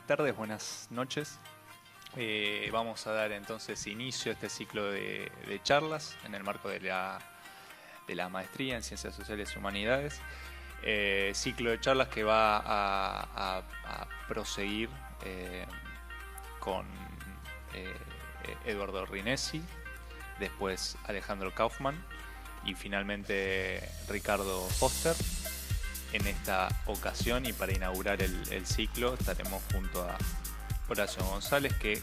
tardes, buenas noches. Vamos a dar entonces inicio a este ciclo de charlas en el marco de la maestría en Ciencias Sociales y Humanidades. Ciclo de charlas que va a proseguir con Eduardo Rinesi, después Alejandro Kaufman y finalmente Ricardo Foster. En esta ocasión y para inaugurar el ciclo estaremos junto a Horacio González, que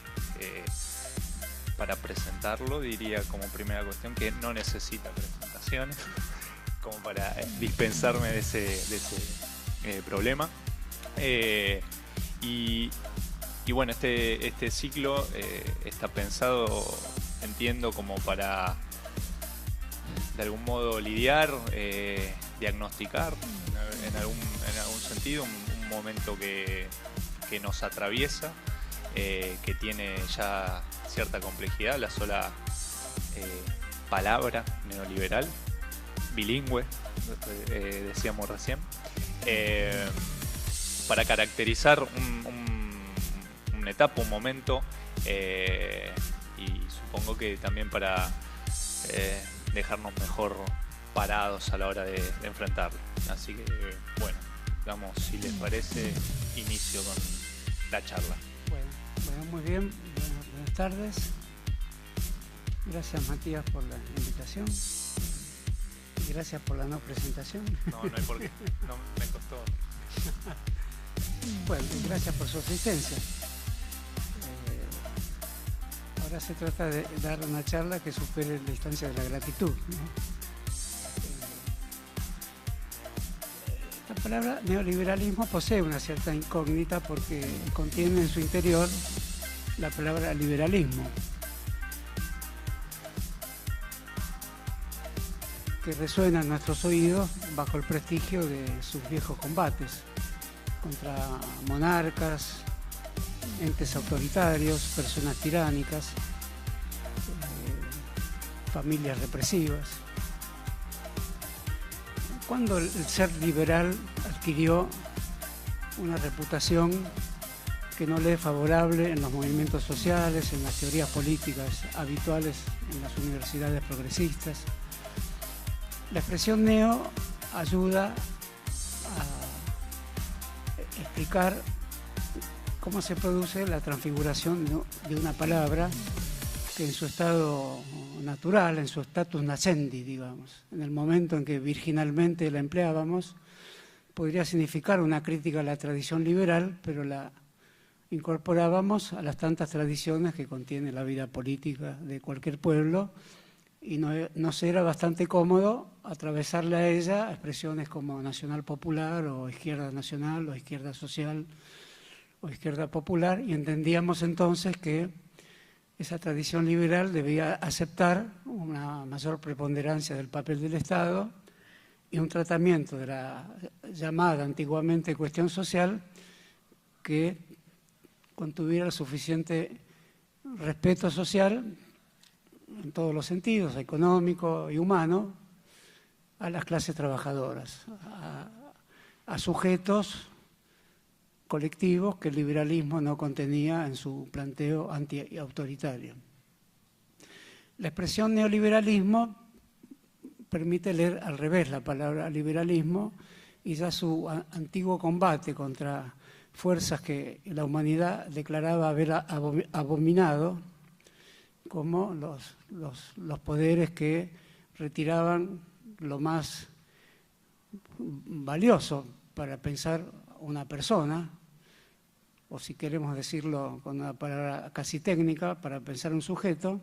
para presentarlo diría como primera cuestión que no necesita presentaciones, como para dispensarme de ese problema. Y bueno, este ciclo está pensado, entiendo, como para de algún modo lidiar, diagnosticar en algún sentido un momento que nos atraviesa, que tiene ya cierta complejidad, la sola palabra neoliberal, bilingüe, decíamos recién, para caracterizar una etapa, un momento, y supongo que también para dejarnos mejor parados a la hora de enfrentarlo. Así que, bueno, vamos, si les parece, inicio con la charla. Bueno, muy bien. Buenas tardes. Gracias, Matías, por la invitación. Y gracias por la no presentación. No hay por qué. No, me costó. Bueno, gracias por su asistencia. Ahora se trata de dar una charla que supere la instancia de la gratitud, ¿no? La palabra neoliberalismo posee una cierta incógnita porque contiene en su interior la palabra liberalismo, que resuena en nuestros oídos bajo el prestigio de sus viejos combates contra monarcas, entes autoritarios, personas tiránicas, familias represivas. Cuando el ser liberal adquirió una reputación que no le es favorable en los movimientos sociales, en las teorías políticas habituales en las universidades progresistas, la expresión neo ayuda a explicar cómo se produce la transfiguración de una palabra que en su estado natural, en su status nascendi, digamos, en el momento en que virginalmente la empleábamos, podría significar una crítica a la tradición liberal, pero la incorporábamos a las tantas tradiciones que contiene la vida política de cualquier pueblo, y nos era bastante cómodo atravesarle a ella expresiones como nacional popular o izquierda nacional o izquierda social o izquierda popular, y entendíamos entonces que esa tradición liberal debía aceptar una mayor preponderancia del papel del Estado y un tratamiento de la llamada antiguamente cuestión social que contuviera el suficiente respeto social en todos los sentidos, económico y humano, a las clases trabajadoras, a sujetos colectivos que el liberalismo no contenía en su planteo antiautoritario. La expresión neoliberalismo permite leer al revés la palabra liberalismo y ya su antiguo combate contra fuerzas que la humanidad declaraba haber abominado, como los poderes que retiraban lo más valioso para pensar una persona, o si queremos decirlo con una palabra casi técnica, para pensar un sujeto,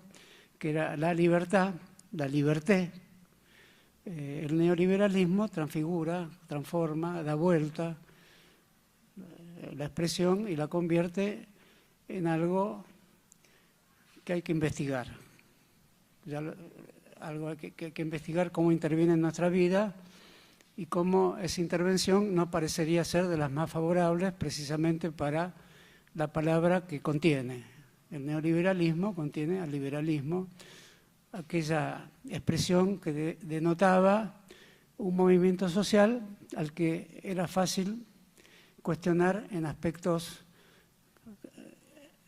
que era la libertad, la liberté. El neoliberalismo transfigura, transforma, da vuelta la expresión y la convierte en algo que hay que investigar. Algo que hay que investigar cómo interviene en nuestra vida y cómo esa intervención no parecería ser de las más favorables precisamente para la palabra que contiene. El neoliberalismo contiene al liberalismo, aquella expresión que denotaba un movimiento social al que era fácil cuestionar en aspectos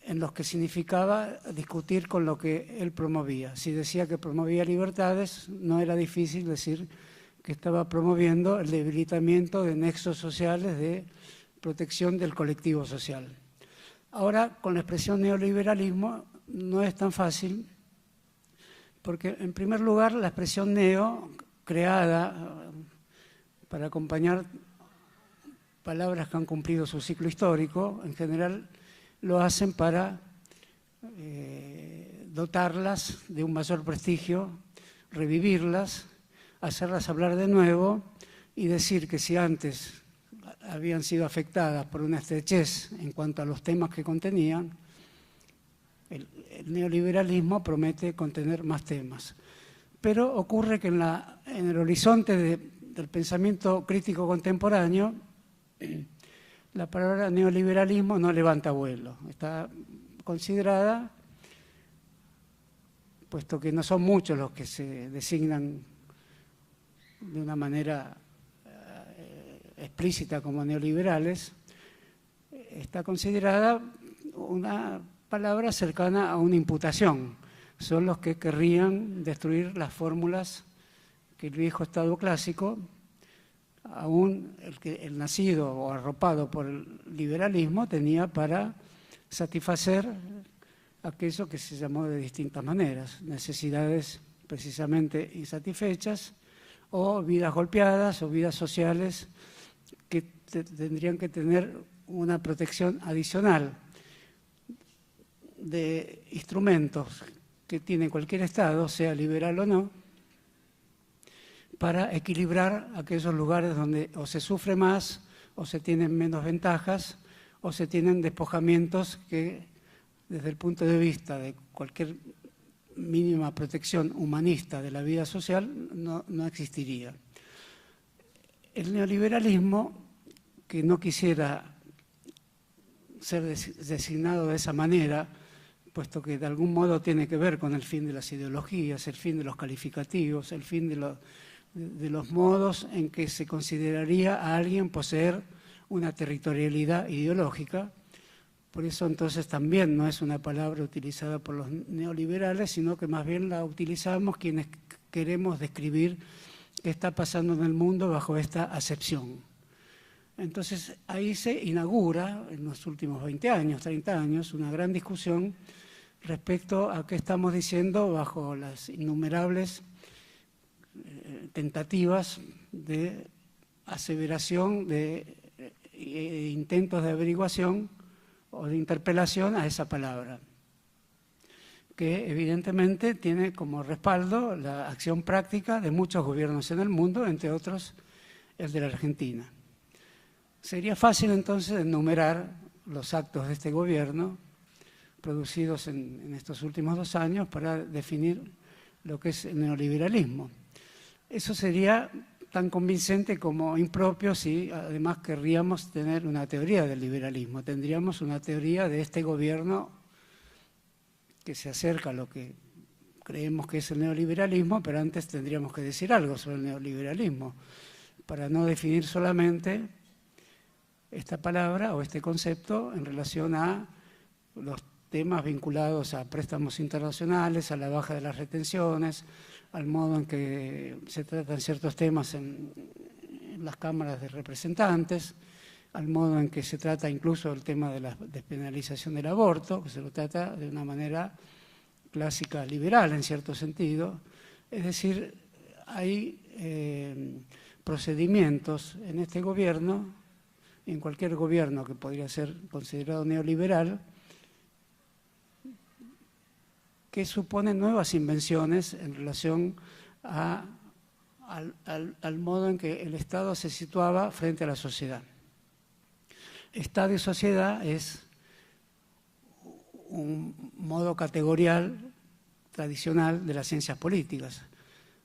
en los que significaba discutir con lo que él promovía. Si decía que promovía libertades, no era difícil decir que estaba promoviendo el debilitamiento de nexos sociales de protección del colectivo social. Ahora, con la expresión neoliberalismo, no es tan fácil, porque en primer lugar la expresión neo, creada para acompañar palabras que han cumplido su ciclo histórico, en general lo hacen para dotarlas de un mayor prestigio, revivirlas, hacerlas hablar de nuevo y decir que si antes habían sido afectadas por una estrechez en cuanto a los temas que contenían, el neoliberalismo promete contener más temas. Pero ocurre que en el horizonte del pensamiento crítico contemporáneo, la palabra neoliberalismo no levanta vuelo. Está considerada, puesto que no son muchos los que se designan de una manera explícita como neoliberales, está considerada una palabra cercana a una imputación. Son los que querrían destruir las fórmulas que el viejo Estado clásico, aún el nacido o arropado por el liberalismo, tenía para satisfacer aquello que se llamó de distintas maneras, necesidades precisamente insatisfechas, o vidas golpeadas, o vidas sociales que tendrían que tener una protección adicional de instrumentos que tiene cualquier Estado, sea liberal o no, para equilibrar aquellos lugares donde o se sufre más, o se tienen menos ventajas, o se tienen despojamientos que, desde el punto de vista de cualquier mínima protección humanista de la vida social, no existiría. El neoliberalismo, que no quisiera ser designado de esa manera, puesto que de algún modo tiene que ver con el fin de las ideologías, el fin de los calificativos, el fin de los modos en que se consideraría a alguien poseer una territorialidad ideológica. Por eso entonces también no es una palabra utilizada por los neoliberales, sino que más bien la utilizamos quienes queremos describir qué está pasando en el mundo bajo esta acepción. Entonces ahí se inaugura, en los últimos 20 años, 30 años, una gran discusión respecto a qué estamos diciendo bajo las innumerables tentativas de aseveración, de intentos de averiguación o de interpelación a esa palabra, que evidentemente tiene como respaldo la acción práctica de muchos gobiernos en el mundo, entre otros el de la Argentina. Sería fácil entonces enumerar los actos de este gobierno producidos en estos últimos 2 años para definir lo que es el neoliberalismo. Eso sería tan convincente como impropio si además querríamos tener una teoría del liberalismo. Tendríamos una teoría de este gobierno que se acerca a lo que creemos que es el neoliberalismo, pero antes tendríamos que decir algo sobre el neoliberalismo, para no definir solamente esta palabra o este concepto en relación a los temas vinculados a préstamos internacionales, a la baja de las retenciones, al modo en que se tratan ciertos temas en las cámaras de representantes, al modo en que se trata incluso el tema de la despenalización del aborto, que se lo trata de una manera clásica liberal en cierto sentido. Es decir, hay procedimientos en este gobierno, en cualquier gobierno que podría ser considerado neoliberal, que suponen nuevas invenciones en relación al modo en que el Estado se situaba frente a la sociedad. Estado y sociedad es un modo categorial tradicional de las ciencias políticas.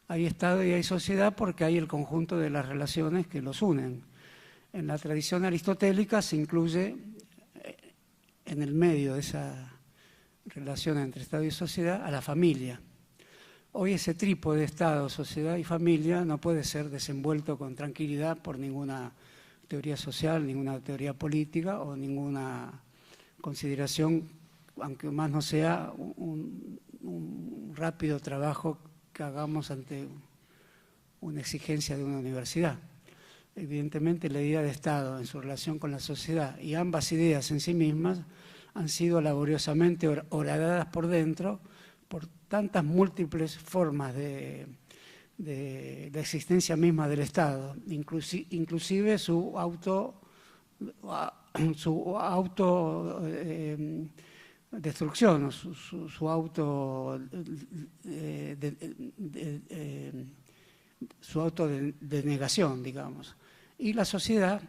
Hay Estado y hay sociedad porque hay el conjunto de las relaciones que los unen. En la tradición aristotélica se incluye en el medio de esa relación entre Estado y sociedad a la familia. Hoy ese trípode de Estado, sociedad y familia no puede ser desenvuelto con tranquilidad por ninguna teoría social, ninguna teoría política o ninguna consideración aunque más no sea un rápido trabajo que hagamos ante una exigencia de una universidad. Evidentemente la idea de Estado en su relación con la sociedad y ambas ideas en sí mismas han sido laboriosamente horadadas por dentro por tantas múltiples formas de la existencia misma del Estado, inclusive su autodestrucción, su autodenegación, digamos. Y la sociedad,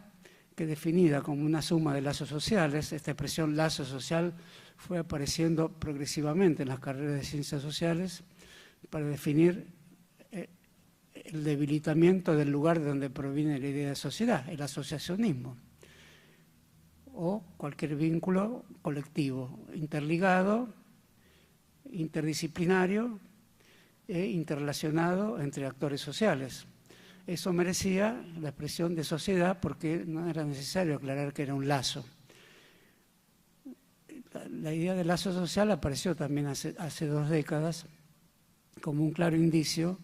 que definida como una suma de lazos sociales, esta expresión lazo social fue apareciendo progresivamente en las carreras de ciencias sociales para definir el debilitamiento del lugar de donde proviene la idea de sociedad, el asociacionismo, o cualquier vínculo colectivo, interligado, interdisciplinario e interrelacionado entre actores sociales. Eso merecía la expresión de sociedad porque no era necesario aclarar que era un lazo. La idea de lazo social apareció también hace 2 décadas como un claro indicio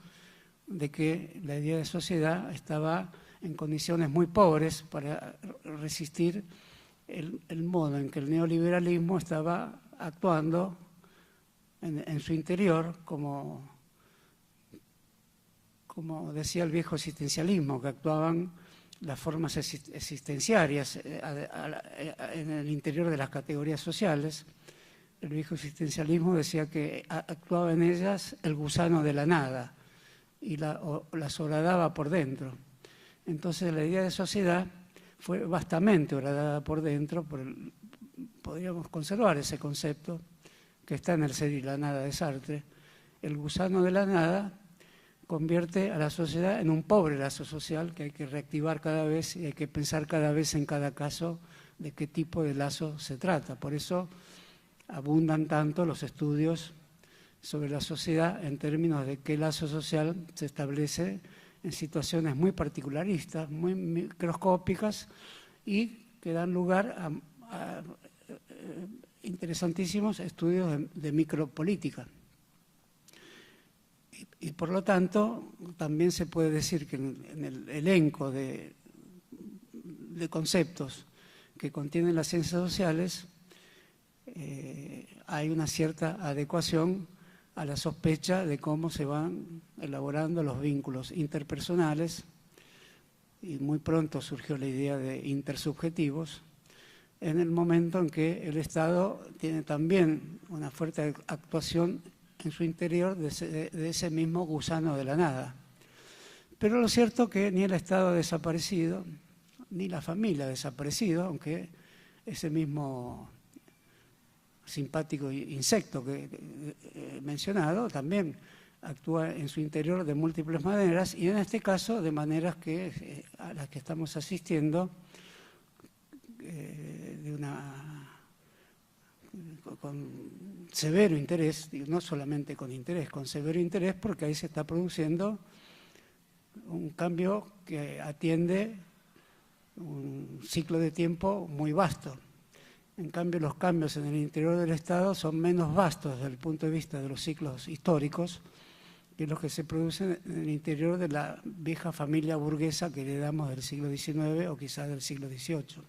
de que la idea de sociedad estaba en condiciones muy pobres para resistir el modo en que el neoliberalismo estaba actuando en su interior, como decía el viejo existencialismo, que actuaban las formas existenciarias en el interior de las categorías sociales. El viejo existencialismo decía que actuaba en ellas el gusano de la nada y las horadaba por dentro. Entonces la idea de sociedad fue vastamente horadada por dentro, podríamos conservar ese concepto que está en El ser y la nada de Sartre. El gusano de la nada convierte a la sociedad en un pobre lazo social que hay que reactivar cada vez y hay que pensar cada vez en cada caso de qué tipo de lazo se trata. Por eso abundan tanto los estudios sobre la sociedad en términos de qué lazo social se establece en situaciones muy particularistas, muy microscópicas y que dan lugar a interesantísimos estudios de micropolítica. Y por lo tanto, también se puede decir que en el elenco de conceptos que contienen las ciencias sociales hay una cierta adecuación a la sospecha de cómo se van elaborando los vínculos interpersonales, y muy pronto surgió la idea de intersubjetivos, en el momento en que el Estado tiene también una fuerte actuación en su interior de ese mismo gusano de la nada. Pero lo cierto es que ni el Estado ha desaparecido, ni la familia ha desaparecido, aunque ese mismo simpático insecto que he mencionado también actúa en su interior de múltiples maneras, y en este caso de maneras a las que estamos asistiendo con severo interés, no solamente con interés, con severo interés, porque ahí se está produciendo un cambio que atiende un ciclo de tiempo muy vasto. En cambio, los cambios en el interior del Estado son menos vastos desde el punto de vista de los ciclos históricos que los que se producen en el interior de la vieja familia burguesa que heredamos del siglo XIX o quizás del siglo XVIII.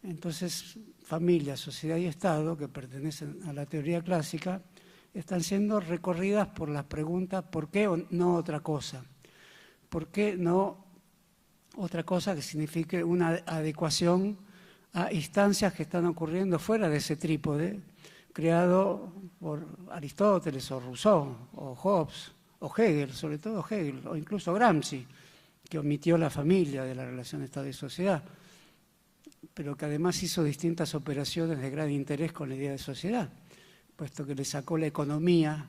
Entonces, familia, sociedad y Estado, que pertenecen a la teoría clásica, están siendo recorridas por las preguntas ¿por qué o no otra cosa? ¿Por qué no otra cosa que signifique una adecuación a instancias que están ocurriendo fuera de ese trípode creado por Aristóteles o Rousseau o Hobbes o Hegel, sobre todo Hegel, o incluso Gramsci, que omitió la familia de la relación Estado y sociedad, pero que además hizo distintas operaciones de gran interés con la idea de sociedad, puesto que le sacó la economía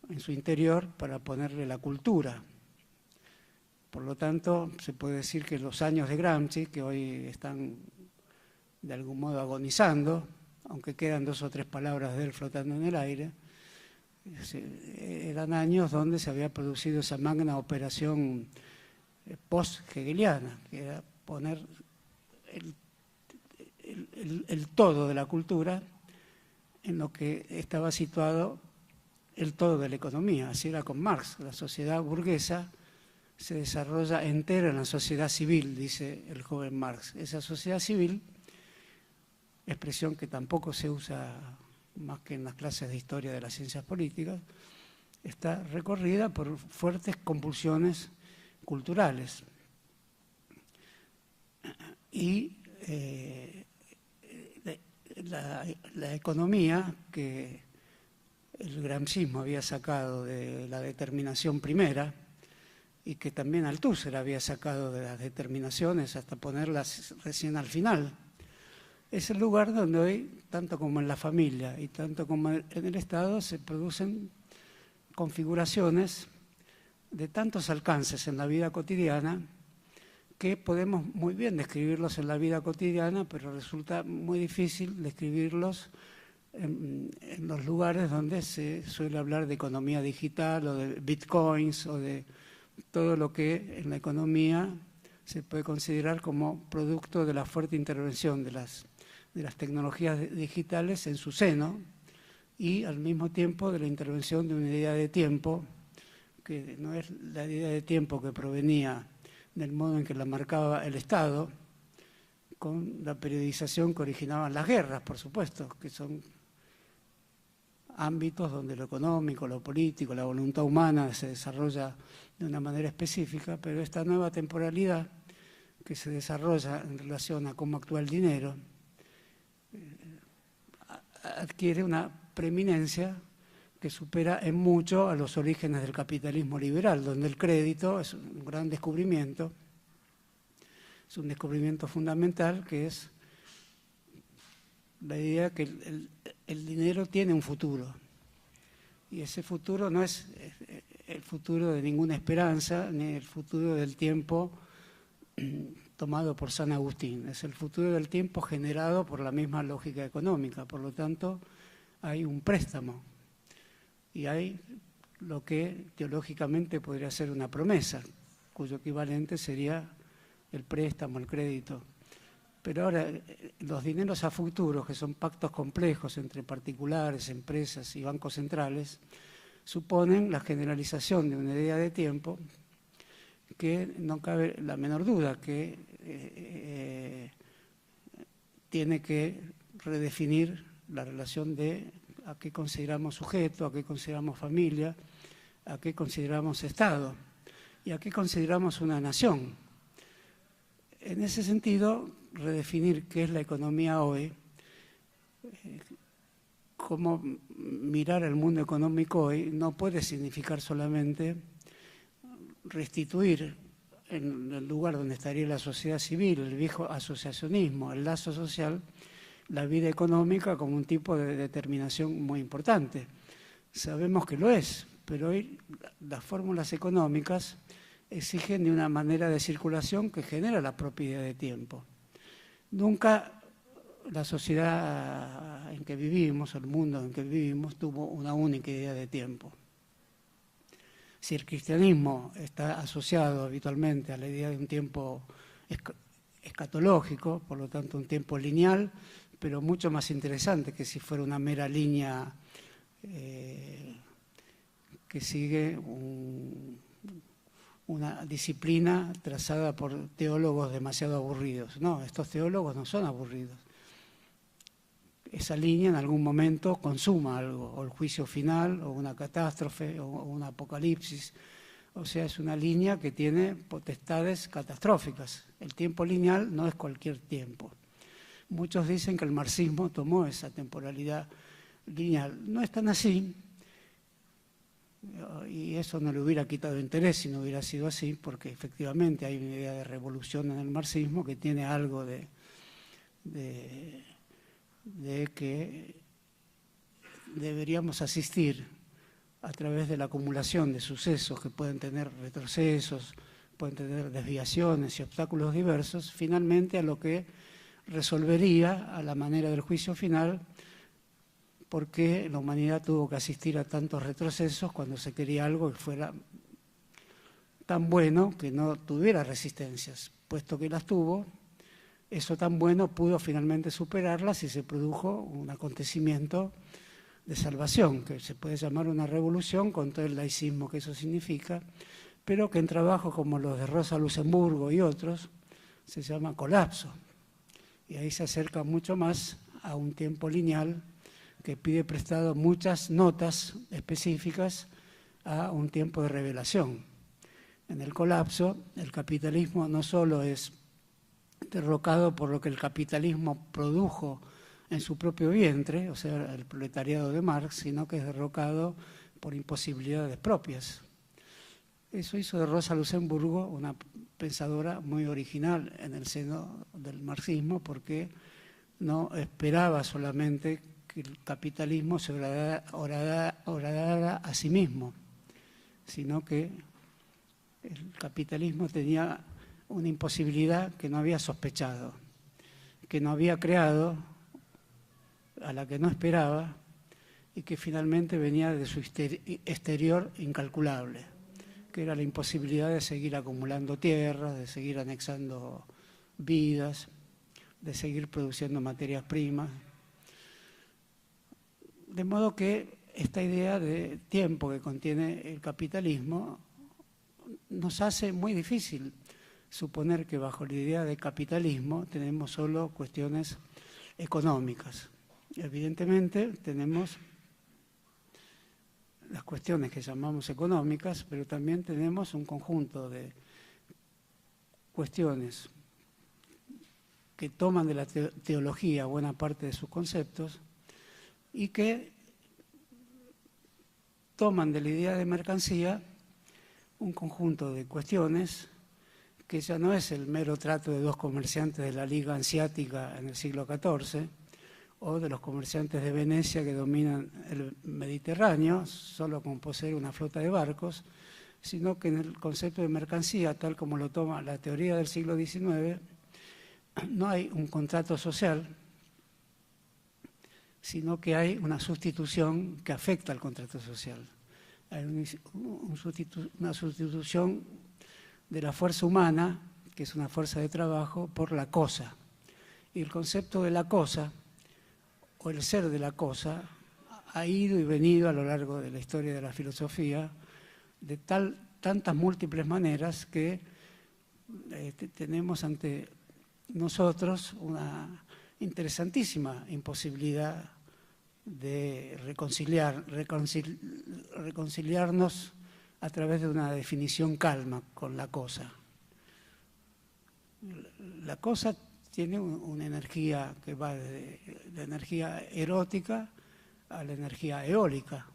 en su interior para ponerle la cultura. Por lo tanto, se puede decir que los años de Gramsci, que hoy están de algún modo agonizando, aunque quedan 2 o 3 palabras de él flotando en el aire, eran años donde se había producido esa magna operación post-hegeliana, que era poner el todo de la cultura en lo que estaba situado el todo de la economía. Así era con Marx. La sociedad burguesa se desarrolla entera en la sociedad civil, dice el joven Marx. Esa sociedad civil, expresión que tampoco se usa más que en las clases de historia de las ciencias políticas, está recorrida por fuertes convulsiones culturales. Y la economía que el gramscismo había sacado de la determinación primera, y que también Althusser había sacado de las determinaciones hasta ponerlas recién al final, es el lugar donde hoy, tanto como en la familia y tanto como en el Estado, se producen configuraciones de tantos alcances en la vida cotidiana que podemos muy bien describirlos en la vida cotidiana, pero resulta muy difícil describirlos en los lugares donde se suele hablar de economía digital o de bitcoins o de todo lo que en la economía se puede considerar como producto de la fuerte intervención de las tecnologías digitales en su seno y al mismo tiempo de la intervención de una idea de tiempo que no es la idea de tiempo que provenía del modo en que la marcaba el Estado, con la periodización que originaban las guerras, por supuesto, que son ámbitos donde lo económico, lo político, la voluntad humana se desarrolla de una manera específica, pero esta nueva temporalidad que se desarrolla en relación a cómo actúa el dinero adquiere una preeminencia que supera en mucho a los orígenes del capitalismo liberal, donde el crédito es un gran descubrimiento, es un descubrimiento fundamental que es la idea que el dinero tiene un futuro, y ese futuro no es el futuro de ninguna esperanza, ni el futuro del tiempo tomado por San Agustín, es el futuro del tiempo generado por la misma lógica económica. Por lo tanto, hay un préstamo y hay lo que teológicamente podría ser una promesa, cuyo equivalente sería el préstamo, el crédito. Pero ahora, los dineros a futuro, que son pactos complejos entre particulares, empresas y bancos centrales, suponen la generalización de una idea de tiempo que no cabe la menor duda que tiene que redefinir la relación de a qué consideramos sujeto, a qué consideramos familia, a qué consideramos Estado y a qué consideramos una nación. En ese sentido, redefinir qué es la economía hoy, cómo mirar el mundo económico hoy, no puede significar solamente restituir en el lugar donde estaría la sociedad civil, el viejo asociacionismo, el lazo social, la vida económica como un tipo de determinación muy importante. Sabemos que lo es, pero hoy las fórmulas económicas exigen de una manera de circulación que genera la propiedad de tiempo. Nunca la sociedad en que vivimos, el mundo en que vivimos, tuvo una única idea de tiempo. Si el cristianismo está asociado habitualmente a la idea de un tiempo escatológico, por lo tanto un tiempo lineal, pero mucho más interesante que si fuera una mera línea que sigue una disciplina trazada por teólogos demasiado aburridos. No, estos teólogos no son aburridos. Esa línea en algún momento consuma algo, o el juicio final, o una catástrofe, o un apocalipsis. O sea, es una línea que tiene potestades catastróficas. El tiempo lineal no es cualquier tiempo. Muchos dicen que el marxismo tomó esa temporalidad lineal. No es tan así, y eso no le hubiera quitado interés si no hubiera sido así, porque efectivamente hay una idea de revolución en el marxismo que tiene algo de que deberíamos asistir a través de la acumulación de sucesos que pueden tener retrocesos, pueden tener desviaciones y obstáculos diversos, finalmente a lo que resolvería a la manera del juicio final por qué la humanidad tuvo que asistir a tantos retrocesos cuando se quería algo que fuera tan bueno que no tuviera resistencias, puesto que las tuvo. eso tan bueno pudo finalmente superarlas y se produjo un acontecimiento de salvación, que se puede llamar una revolución con todo el laicismo que eso significa, pero que en trabajos como los de Rosa Luxemburgo y otros se llama colapso. Y ahí se acerca mucho más a un tiempo lineal que pide prestado muchas notas específicas a un tiempo de revelación. En el colapso, el capitalismo no solo es derrocado por lo que el capitalismo produjo en su propio vientre, o sea, el proletariado de Marx, sino que es derrocado por imposibilidades propias. Eso hizo de Rosa Luxemburgo una pensadora muy original en el seno del marxismo, porque no esperaba solamente que el capitalismo se horadara a sí mismo, sino que el capitalismo tenía una imposibilidad que no había sospechado, que no había creado, a la que no esperaba, y que finalmente venía de su exterior incalculable, que era la imposibilidad de seguir acumulando tierras, de seguir anexando vidas, de seguir produciendo materias primas. De modo que esta idea de tiempo que contiene el capitalismo nos hace muy difícil suponer que bajo la idea de capitalismo tenemos solo cuestiones económicas. Evidentemente tenemos las cuestiones que llamamos económicas, pero también tenemos un conjunto de cuestiones que toman de la teología buena parte de sus conceptos y que toman de la idea de mercancía un conjunto de cuestiones que ya no es el mero trato de dos comerciantes de la Liga Hanseática en el siglo XIV o de los comerciantes de Venecia que dominan el Mediterráneo, solo con poseer una flota de barcos, sino que en el concepto de mercancía, tal como lo toma la teoría del siglo XIX, no hay un contrato social, sino que hay una sustitución que afecta al contrato social. Hay una sustitución de la fuerza humana, que es una fuerza de trabajo, por la cosa. Y el concepto de la cosa, o el ser de la cosa, ha ido y venido a lo largo de la historia de la filosofía de tantas múltiples maneras que tenemos ante nosotros una interesantísima imposibilidad de reconciliarnos a través de una definición calma con la cosa. La cosa tiene una energía que va de la energía erótica a la energía eólica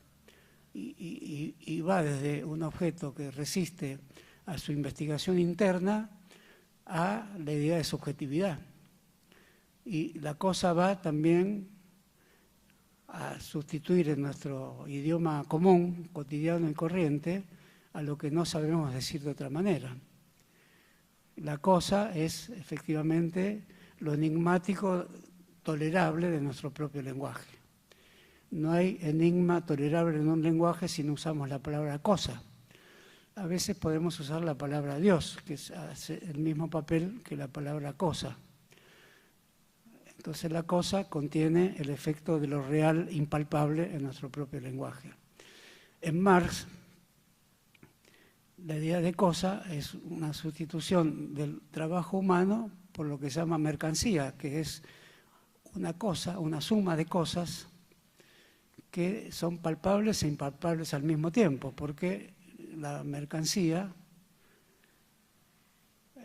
y va desde un objeto que resiste a su investigación interna a la idea de subjetividad. Y la cosa va también a sustituir en nuestro idioma común, cotidiano y corriente, a lo que no sabemos decir de otra manera. La cosa es efectivamente lo enigmático tolerable de nuestro propio lenguaje. No hay enigma tolerable en un lenguaje si no usamos la palabra cosa. A veces podemos usar la palabra Dios, que hace el mismo papel que la palabra cosa. Entonces la cosa contiene el efecto de lo real impalpable en nuestro propio lenguaje. En Marx, la idea de cosa es una sustitución del trabajo humano por lo que se llama mercancía, que es una cosa, una suma de cosas que son palpables e impalpables al mismo tiempo, porque la mercancía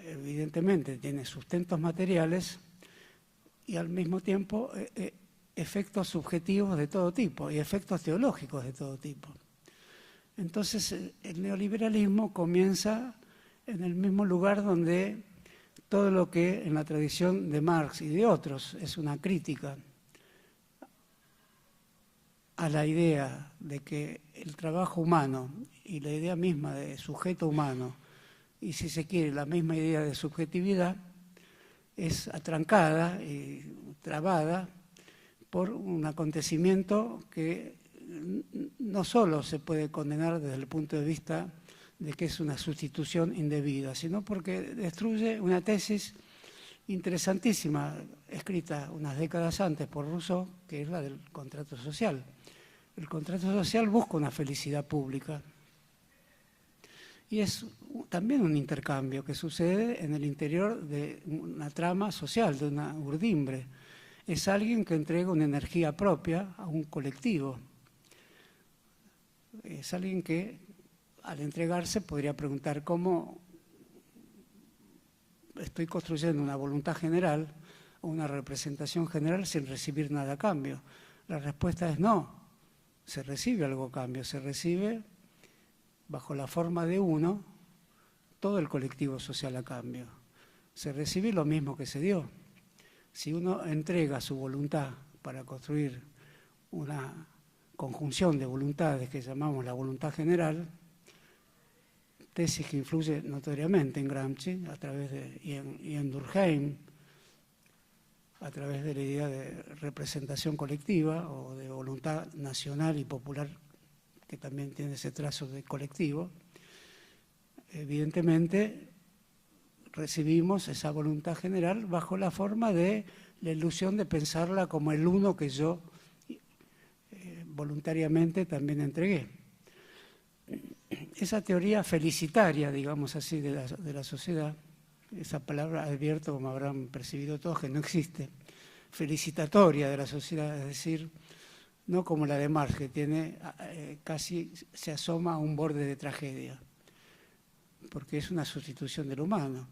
evidentemente tiene sustentos materiales y al mismo tiempo efectos subjetivos de todo tipo y efectos teológicos de todo tipo. Entonces el neoliberalismo comienza en el mismo lugar donde todo lo que en la tradición de Marx y de otros es una crítica a la idea de que el trabajo humano y la idea misma de sujeto humano y, si se quiere, la misma idea de subjetividad es atrancada y trabada por un acontecimiento que no solo se puede condenar desde el punto de vista de que es una sustitución indebida, sino porque destruye una tesis interesantísima, escrita unas décadas antes por Rousseau, que es la del contrato social. El contrato social busca una felicidad pública y es también un intercambio que sucede en el interior de una trama social, de una urdimbre. Es alguien que entrega una energía propia a un colectivo. Es alguien que al entregarse podría preguntar cómo estoy construyendo una voluntad general o una representación general sin recibir nada a cambio. La respuesta es no, se recibe algo a cambio, se recibe bajo la forma de uno todo el colectivo social a cambio. Se recibe lo mismo que se dio. Si uno entrega su voluntad para construir una conjunción de voluntades que llamamos la voluntad general, tesis que influye notoriamente en Gramsci y en Durkheim, a través de la idea de representación colectiva o de voluntad nacional y popular, que también tiene ese trazo de colectivo. Evidentemente, recibimos esa voluntad general bajo la forma de la ilusión de pensarla como el uno que yo voluntariamente también entregué. Esa teoría felicitaria, digamos así, de la sociedad, esa palabra advierto, como habrán percibido todos, que no existe, felicitatoria de la sociedad, es decir, no como la de Marx, que tiene casi se asoma a un borde de tragedia, porque es una sustitución del humano.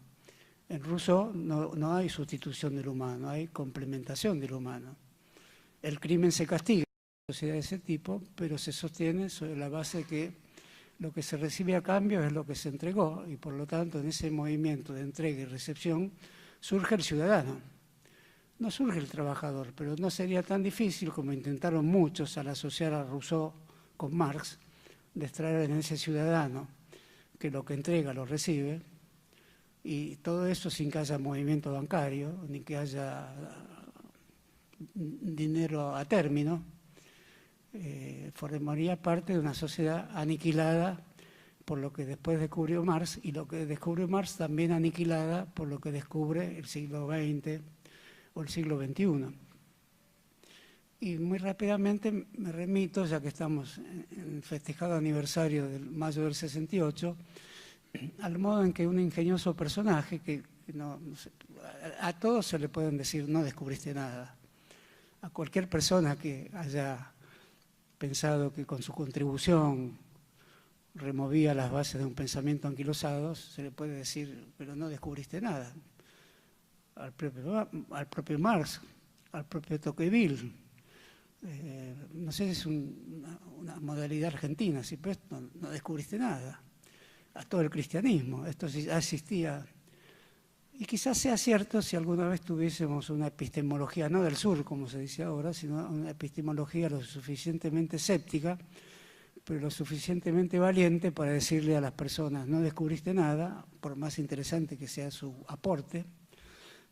En Rousseau no hay sustitución del humano, hay complementación del humano. El crimen se castiga en una sociedad de ese tipo, pero se sostiene sobre la base de que lo que se recibe a cambio es lo que se entregó, y por lo tanto en ese movimiento de entrega y recepción surge el ciudadano. No surge el trabajador, pero no sería tan difícil como intentaron muchos al asociar a Rousseau con Marx, de extraer en ese ciudadano que lo que entrega lo recibe, y todo eso sin que haya movimiento bancario, ni que haya dinero a término, formaría parte de una sociedad aniquilada por lo que después descubrió Marx, y lo que descubrió Marx también aniquilada por lo que descubre el siglo XX o el siglo XXI. Y muy rápidamente me remito, ya que estamos en el festejado aniversario del mayo del 68, al modo en que un ingenioso personaje, que a todos se le pueden decir no descubriste nada, a cualquier persona que haya pensado que con su contribución removía las bases de un pensamiento anquilosado, se le puede decir, pero no descubriste nada. Al propio Marx, al propio Tocqueville, no sé si es una modalidad argentina, sí, pero no descubriste nada. A todo el cristianismo, esto ya existía. Y quizás sea cierto si alguna vez tuviésemos una epistemología, no del sur, como se dice ahora, sino una epistemología lo suficientemente escéptica, pero lo suficientemente valiente para decirle a las personas, no descubriste nada, por más interesante que sea su aporte,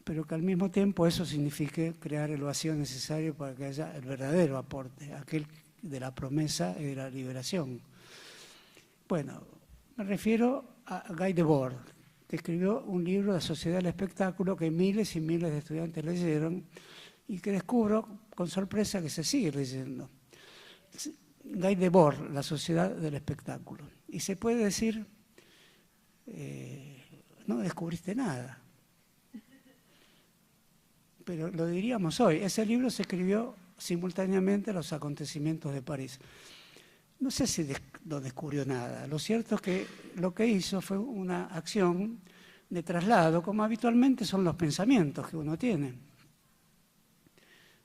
pero que al mismo tiempo eso signifique crear el vacío necesario para que haya el verdadero aporte, aquel de la promesa y de la liberación. Bueno, me refiero a Guy Debord, que escribió un libro, La sociedad del espectáculo, que miles y miles de estudiantes leyeron y que descubro con sorpresa que se sigue leyendo. Guy Debord, La sociedad del espectáculo. Y se puede decir, no descubriste nada. Pero lo diríamos hoy, ese libro se escribió simultáneamente a los acontecimientos de París. No sé si no descubrió nada. Lo cierto es que lo que hizo fue una acción de traslado, como habitualmente son los pensamientos que uno tiene.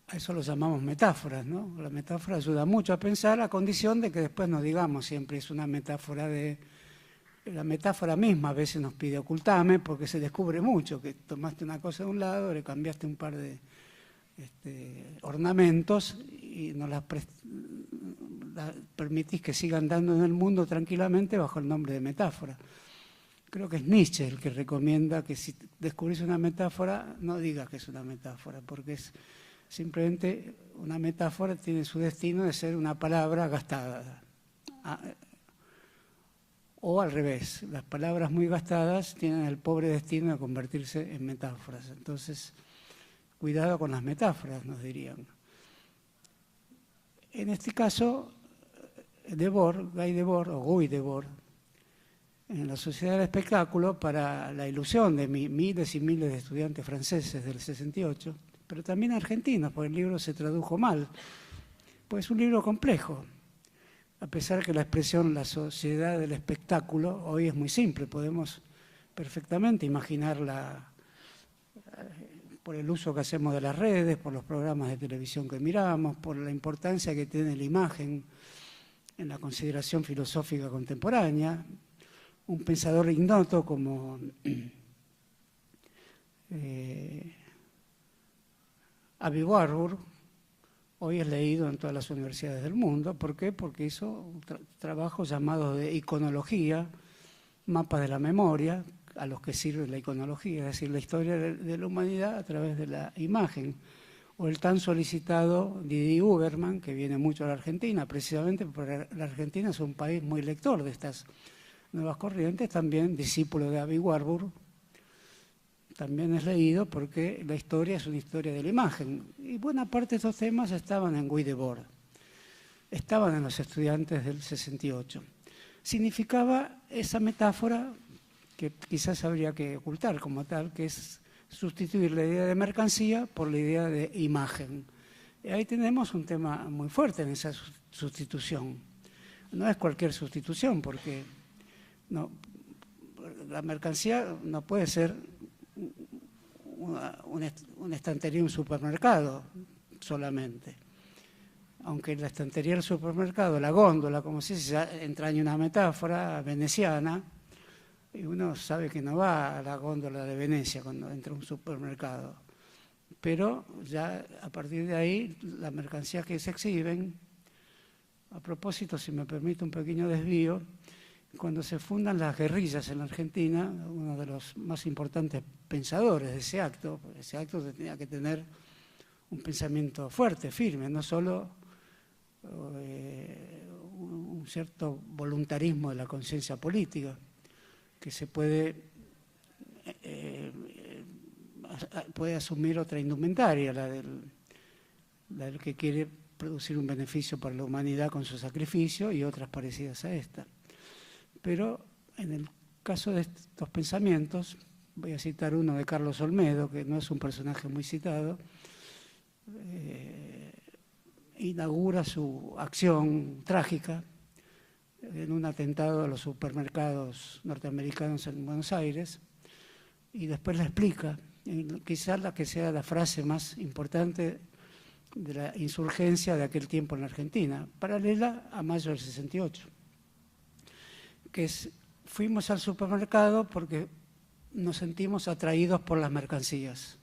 A eso lo llamamos metáforas, ¿no? La metáfora ayuda mucho a pensar, a condición de que después no digamos siempre es una metáfora de... La metáfora misma a veces nos pide ocultarme porque se descubre mucho, que tomaste una cosa de un lado, le cambiaste un par de ornamentos y no las permitís que sigan dando en el mundo tranquilamente bajo el nombre de metáfora. Creo que es Nietzsche el que recomienda que si descubrís una metáfora, no digas que es una metáfora, porque es simplemente una metáfora, tiene su destino de ser una palabra gastada. O al revés, las palabras muy gastadas tienen el pobre destino de convertirse en metáforas. Entonces, cuidado con las metáforas, nos dirían. En este caso, Debord, Guy Debord, o Guy Debord, en la Sociedad del Espectáculo, para la ilusión de miles y miles de estudiantes franceses del 68, pero también argentinos, porque el libro se tradujo mal, pues es un libro complejo. A pesar que la expresión la sociedad del espectáculo hoy es muy simple, podemos perfectamente imaginarla por el uso que hacemos de las redes, por los programas de televisión que miramos, por la importancia que tiene la imagen en la consideración filosófica contemporánea. Un pensador ignoto como Aby Warburg hoy es leído en todas las universidades del mundo. ¿Por qué? Porque hizo trabajos llamados de iconología, mapas de la memoria, a los que sirve la iconología, es decir, la historia de la humanidad a través de la imagen. O el tan solicitado Didi Huberman, que viene mucho a la Argentina, precisamente porque la Argentina es un país muy lector de estas nuevas corrientes, también discípulo de Aby Warburg. También es leído porque la historia es una historia de la imagen. Y buena parte de estos temas estaban en Guy Debord, estaban en los estudiantes del 68. Significaba esa metáfora que quizás habría que ocultar como tal, que es sustituir la idea de mercancía por la idea de imagen. Y ahí tenemos un tema muy fuerte en esa sustitución. No es cualquier sustitución, porque no, la mercancía no puede ser una estantería en un supermercado solamente. Aunque la estantería del supermercado, la góndola, como se dice, ya entraña una metáfora veneciana, y uno sabe que no va a la góndola de Venecia cuando entra a un supermercado. Pero ya a partir de ahí, las mercancías que se exhiben, a propósito, si me permite un pequeño desvío, cuando se fundan las guerrillas en la Argentina, uno de los más importantes pensadores de ese acto tenía que tener un pensamiento fuerte, firme, no solo un cierto voluntarismo de la conciencia política, que se puede asumir otra indumentaria, la del que quiere producir un beneficio para la humanidad con su sacrificio, y otras parecidas a esta. Pero en el caso de estos pensamientos, voy a citar uno de Carlos Olmedo, que no es un personaje muy citado, inaugura su acción trágica en un atentado a los supermercados norteamericanos en Buenos Aires, y después la explica, quizás la que sea la frase más importante de la insurgencia de aquel tiempo en la Argentina, paralela a mayo del 68, que es: fuimos al supermercado porque nos sentimos atraídos por las mercancías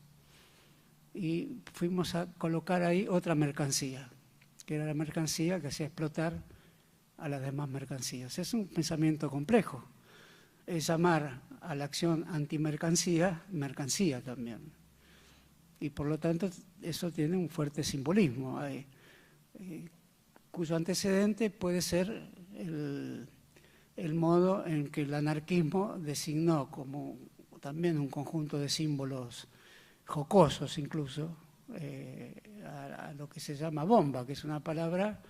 y fuimos a colocar ahí otra mercancía, que era la mercancía que hacía explotar a las demás mercancías. Es un pensamiento complejo, es llamar a la acción antimercancía, mercancía también. Y por lo tanto eso tiene un fuerte simbolismo, cuyo antecedente puede ser el modo en que el anarquismo designó como también un conjunto de símbolos jocosos incluso, a lo que se llama bomba, que es una palabra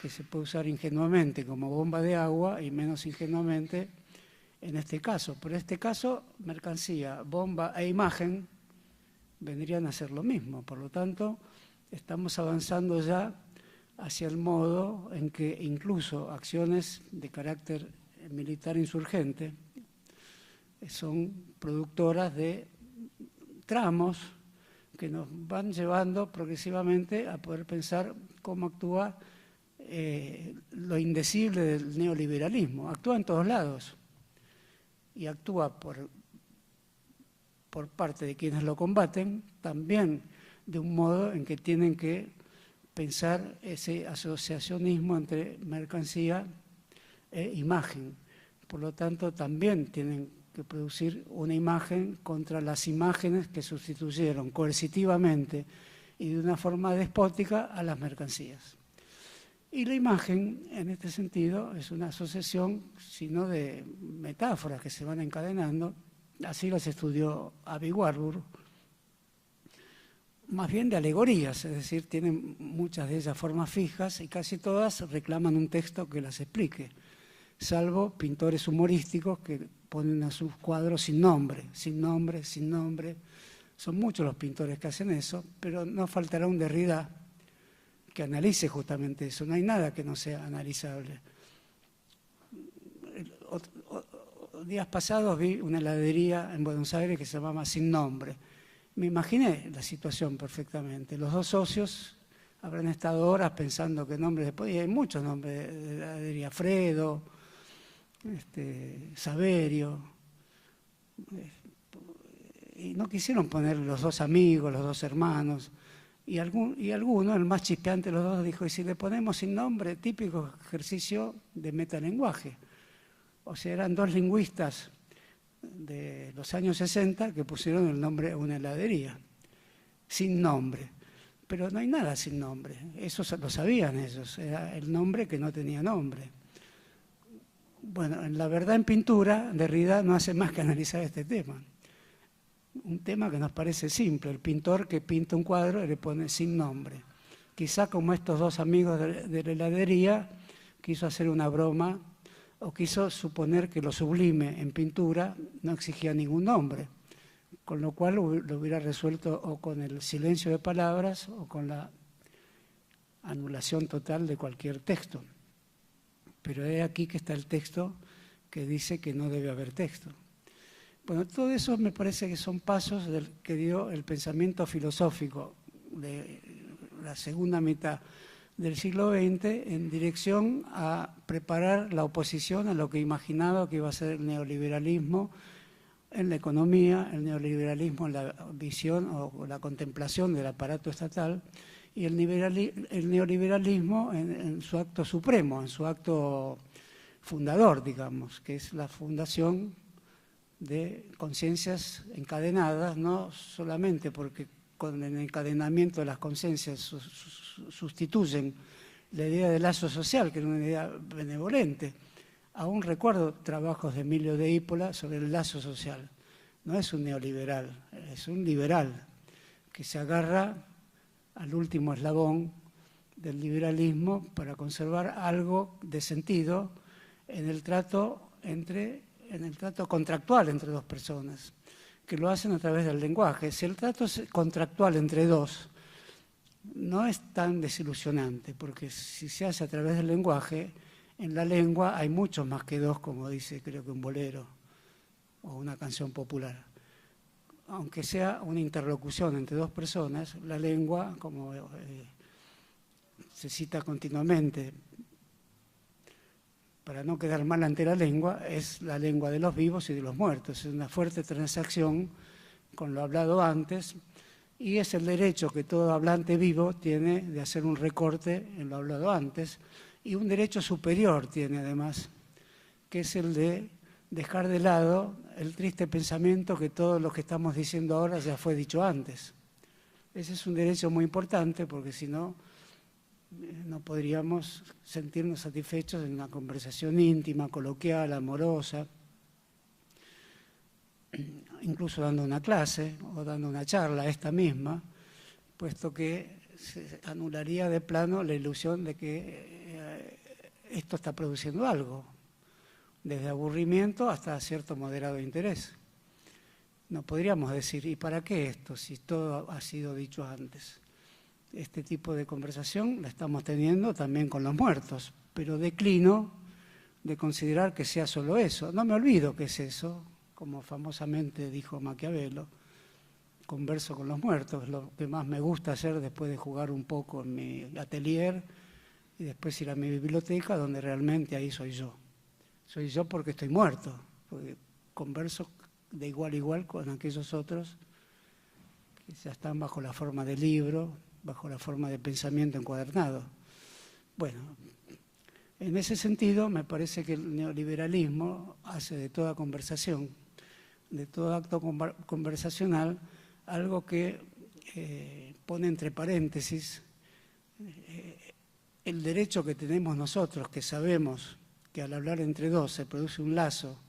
que se puede usar ingenuamente como bomba de agua y menos ingenuamente en este caso. Pero en este caso, mercancía, bomba e imagen vendrían a ser lo mismo. Por lo tanto, estamos avanzando ya hacia el modo en que incluso acciones de carácter militar insurgente son productoras de tramos que nos van llevando progresivamente a poder pensar cómo actúa lo indecible del neoliberalismo. Actúa en todos lados y actúa por parte de quienes lo combaten, también de un modo en que tienen que pensar ese asociacionismo entre mercancía e imagen. Por lo tanto, también tienen que producir una imagen contra las imágenes que sustituyeron coercitivamente y de una forma despótica a las mercancías. Y la imagen, en este sentido, es una asociación, sino de metáforas que se van encadenando. Así las estudió Abby Warburg. Más bien de alegorías, es decir, tienen muchas de ellas formas fijas y casi todas reclaman un texto que las explique, salvo pintores humorísticos que ponen a sus cuadros sin nombre, sin nombre, sin nombre. Son muchos los pintores que hacen eso, pero no faltará un Derrida que analice justamente eso. No hay nada que no sea analizable. Días pasados vi una heladería en Buenos Aires que se llamaba Sin Nombre. Me imaginé la situación perfectamente. Los dos socios habrán estado horas pensando qué nombres después, y hay muchos nombres de heladería: Fredo, Saverio, y no quisieron poner los dos amigos, los dos hermanos, y alguno, el más chispeante de los dos, dijo: y si le ponemos Sin Nombre, típico ejercicio de metalenguaje. O sea, eran dos lingüistas de los años 60 que pusieron el nombre a una heladería, Sin Nombre. Pero no hay nada sin nombre, eso lo sabían ellos, era el nombre que no tenía nombre. Bueno, en La verdad en pintura, Derrida no hace más que analizar este tema. Un tema que nos parece simple: el pintor que pinta un cuadro y le pone Sin Nombre. Quizá como estos dos amigos de la heladería quiso hacer una broma, o quiso suponer que lo sublime en pintura no exigía ningún nombre, con lo cual lo hubiera resuelto o con el silencio de palabras o con la anulación total de cualquier texto. Pero es aquí que está el texto que dice que no debe haber texto. Bueno, todo eso me parece que son pasos que dio el pensamiento filosófico de la segunda mitad del siglo XX en dirección a preparar la oposición a lo que imaginaba que iba a ser el neoliberalismo en la economía, el neoliberalismo en la visión o la contemplación del aparato estatal, y el neoliberalismo en su acto supremo, en su acto fundador, digamos, que es la fundación de conciencias encadenadas, no solamente porque con el encadenamiento de las conciencias sustituyen la idea de lazo social, que era una idea benevolente. Aún recuerdo trabajos de Emilio de Ípola sobre el lazo social. No es un neoliberal, es un liberal que se agarra al último eslabón del liberalismo para conservar algo de sentido en el trato contractual entre dos personas, que lo hacen a través del lenguaje. Si el trato es contractual entre dos, no es tan desilusionante, porque si se hace a través del lenguaje, en la lengua hay muchos más que dos, como dice, creo que un bolero o una canción popular. Aunque sea una interlocución entre dos personas, la lengua, como se cita continuamente, para no quedar mal ante la lengua, es la lengua de los vivos y de los muertos. Es una fuerte transacción con lo hablado antes, y es el derecho que todo hablante vivo tiene de hacer un recorte en lo hablado antes, y un derecho superior tiene además, que es el de dejar de lado el triste pensamiento que todo lo que estamos diciendo ahora ya fue dicho antes. Ese es un derecho muy importante, porque si no, no podríamos sentirnos satisfechos en una conversación íntima, coloquial, amorosa, incluso dando una clase o dando una charla, esta misma, puesto que se anularía de plano la ilusión de que esto está produciendo algo, desde aburrimiento hasta cierto moderado interés. No podríamos decir: ¿y para qué esto si todo ha sido dicho antes? Este tipo de conversación la estamos teniendo también con los muertos, pero declino de considerar que sea solo eso. No me olvido que es eso, como famosamente dijo Maquiavelo: converso con los muertos, lo que más me gusta hacer después de jugar un poco en mi atelier y después ir a mi biblioteca, donde realmente ahí soy yo. Soy yo porque estoy muerto, porque converso de igual a igual con aquellos otros que ya están bajo la forma de libro, bajo la forma de pensamiento encuadernado. Bueno, en ese sentido me parece que el neoliberalismo hace de toda conversación, de todo acto conversacional, algo que pone entre paréntesis el derecho que tenemos nosotros, que sabemos que al hablar entre dos se produce un lazo,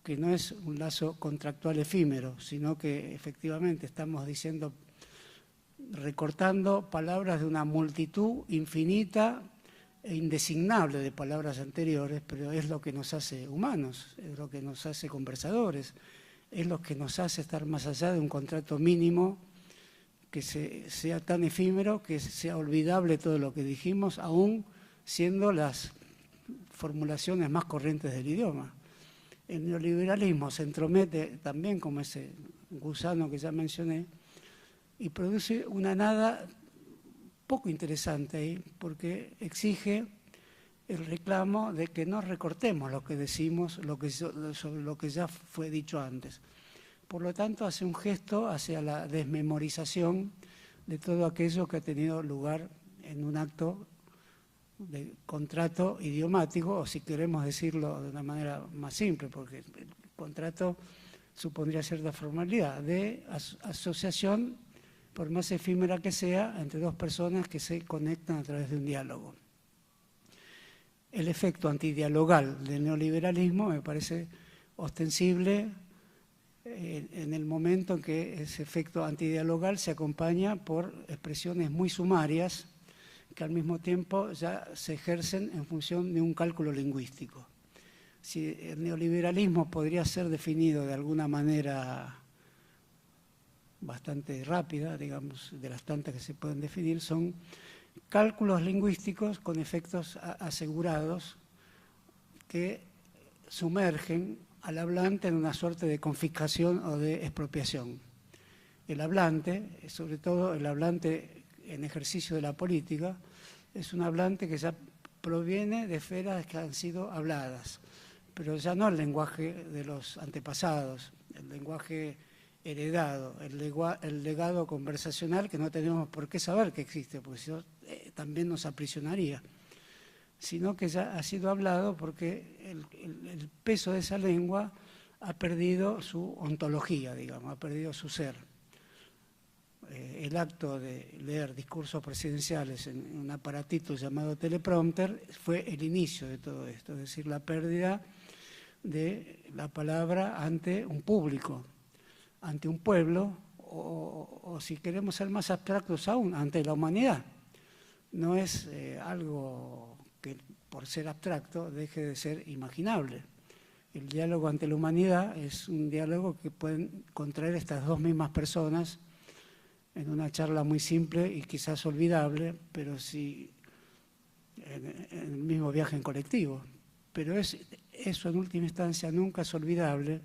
que no es un lazo contractual efímero, sino que efectivamente estamos diciendo, recortando palabras de una multitud infinita e indesignable de palabras anteriores, pero es lo que nos hace humanos, es lo que nos hace conversadores, es lo que nos hace estar más allá de un contrato mínimo que sea tan efímero, que sea olvidable todo lo que dijimos, aún siendo las formulaciones más corrientes del idioma. El neoliberalismo se entromete también como ese gusano que ya mencioné y produce una nada poco interesante ahí, porque exige el reclamo de que no recortemos lo que decimos sobre lo que ya fue dicho antes. Por lo tanto, hace un gesto hacia la desmemorización de todo aquello que ha tenido lugar en un acto de contrato idiomático, o si queremos decirlo de una manera más simple, porque el contrato supondría cierta formalidad, de asociación, por más efímera que sea, entre dos personas que se conectan a través de un diálogo. El efecto antidialogal del neoliberalismo me parece ostensible en el momento en que ese efecto antidialogal se acompaña por expresiones muy sumarias que al mismo tiempo ya se ejercen en función de un cálculo lingüístico. Si el neoliberalismo podría ser definido de alguna manera bastante rápida, digamos, de las tantas que se pueden definir, son cálculos lingüísticos con efectos asegurados que sumergen al hablante en una suerte de confiscación o de expropiación. El hablante, sobre todo el hablante en ejercicio de la política, es un hablante que ya proviene de esferas que han sido habladas, pero ya no el lenguaje de los antepasados, el lenguaje heredado, el legado conversacional que no tenemos por qué saber que existe, porque eso también nos aprisionaría, sino que ya ha sido hablado porque el peso de esa lengua ha perdido su ontología, digamos, ha perdido su ser. El acto de leer discursos presidenciales en un aparatito llamado teleprompter fue el inicio de todo esto, es decir, la pérdida de la palabra ante un público, ante un pueblo, o si queremos ser más abstractos aún, ante la humanidad. No es algo que por ser abstracto deje de ser imaginable. El diálogo ante la humanidad es un diálogo que pueden contraer estas dos mismas personas en una charla muy simple y quizás olvidable, pero sí en el mismo viaje en colectivo. Pero eso en última instancia nunca es olvidable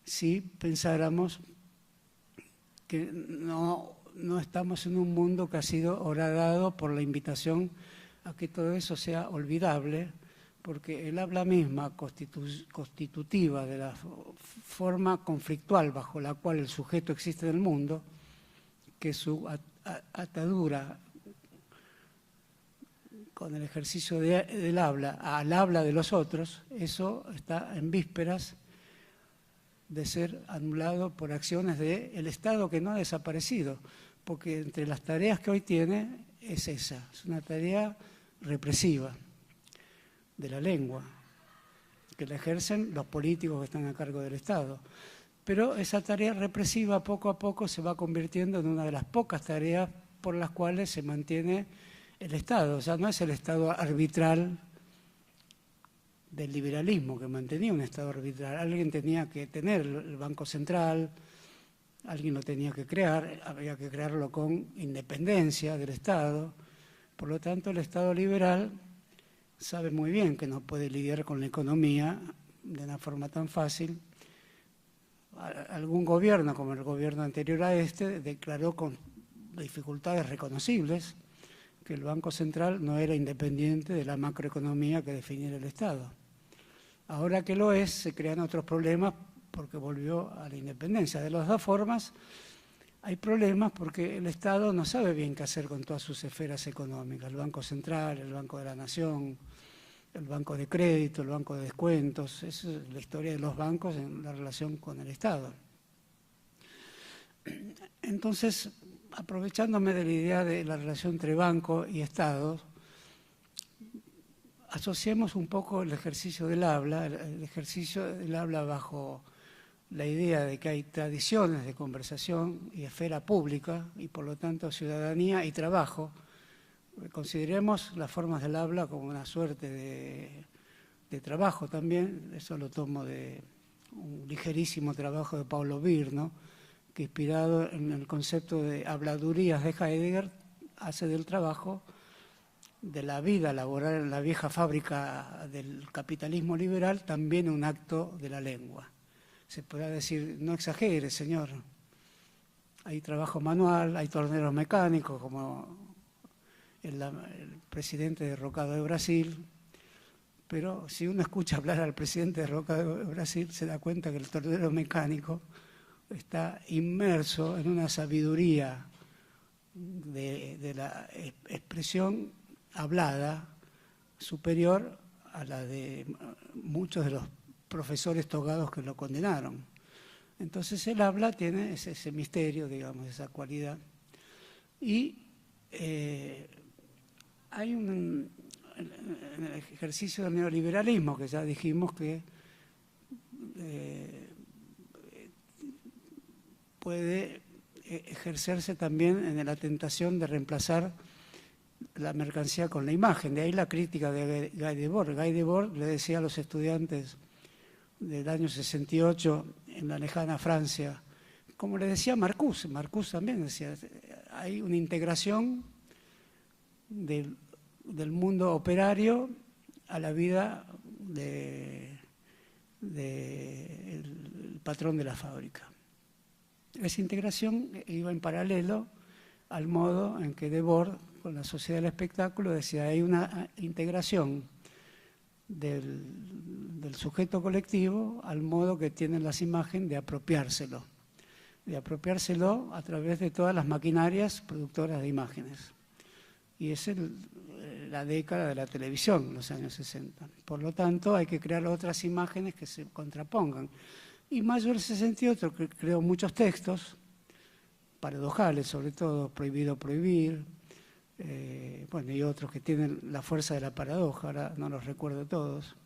si pensáramos que no estamos en un mundo que ha sido horadado por la invitación a que todo eso sea olvidable, porque el habla misma constitutiva de la forma conflictual bajo la cual el sujeto existe en el mundo, que su atadura con el ejercicio del habla al habla de los otros, eso está en vísperas de ser anulado por acciones del Estado que no ha desaparecido, porque entre las tareas que hoy tiene es esa, es una tarea represiva de la lengua, que la ejercen los políticos que están a cargo del Estado. Pero esa tarea represiva poco a poco se va convirtiendo en una de las pocas tareas por las cuales se mantiene el Estado. O sea, no es el Estado arbitral del liberalismo que mantenía un Estado arbitral. Alguien tenía que tener el Banco Central, alguien lo tenía que crear, había que crearlo con independencia del Estado. Por lo tanto, el Estado liberal sabe muy bien que no puede lidiar con la economía de una forma tan fácil. Algún gobierno, como el gobierno anterior a este, declaró con dificultades reconocibles que el Banco Central no era independiente de la macroeconomía que definiera el Estado. Ahora que lo es, se crean otros problemas porque volvió a la independencia. De las dos formas, hay problemas porque el Estado no sabe bien qué hacer con todas sus esferas económicas. El Banco Central, el Banco de la Nación, el banco de crédito, el banco de descuentos. Esa es la historia de los bancos en la relación con el Estado. Entonces, aprovechándome de la idea de la relación entre banco y Estado, asociemos un poco el ejercicio del habla, el ejercicio del habla bajo la idea de que hay tradiciones de conversación y esfera pública, y por lo tanto ciudadanía y trabajo. Consideremos las formas del habla como una suerte de trabajo también. Eso lo tomo de un ligerísimo trabajo de Paulo Virno, que inspirado en el concepto de habladurías de Heidegger, hace del trabajo, de la vida laboral en la vieja fábrica del capitalismo liberal, también un acto de la lengua. Se podrá decir, no exagere, señor, hay trabajo manual, hay torneros mecánicos, como el presidente derrocado de Brasil, pero si uno escucha hablar al presidente derrocado de Brasil, se da cuenta que el tornero mecánico está inmerso en una sabiduría de la expresión hablada superior a la de muchos de los profesores togados que lo condenaron. Entonces el habla tiene ese misterio, digamos, esa cualidad. Y hay en el ejercicio del neoliberalismo, que ya dijimos que puede ejercerse también en la tentación de reemplazar la mercancía con la imagen. De ahí la crítica de Guy Debord. Guy Debord le decía a los estudiantes del año 68 en la lejana Francia, como le decía Marcuse también decía, hay una integración del mundo operario a la vida del patrón de la fábrica. Esa integración iba en paralelo al modo en que Debord, con la sociedad del espectáculo, decía, hay una integración del sujeto colectivo al modo que tienen las imágenes de apropiárselo a través de todas las maquinarias productoras de imágenes. Y es la década de la televisión, los años 60. Por lo tanto, hay que crear otras imágenes que se contrapongan. Y Mayo del 68 creó muchos textos, paradojales sobre todo, Prohibido prohibir, bueno, y otros que tienen la fuerza de la paradoja, ahora no los recuerdo todos.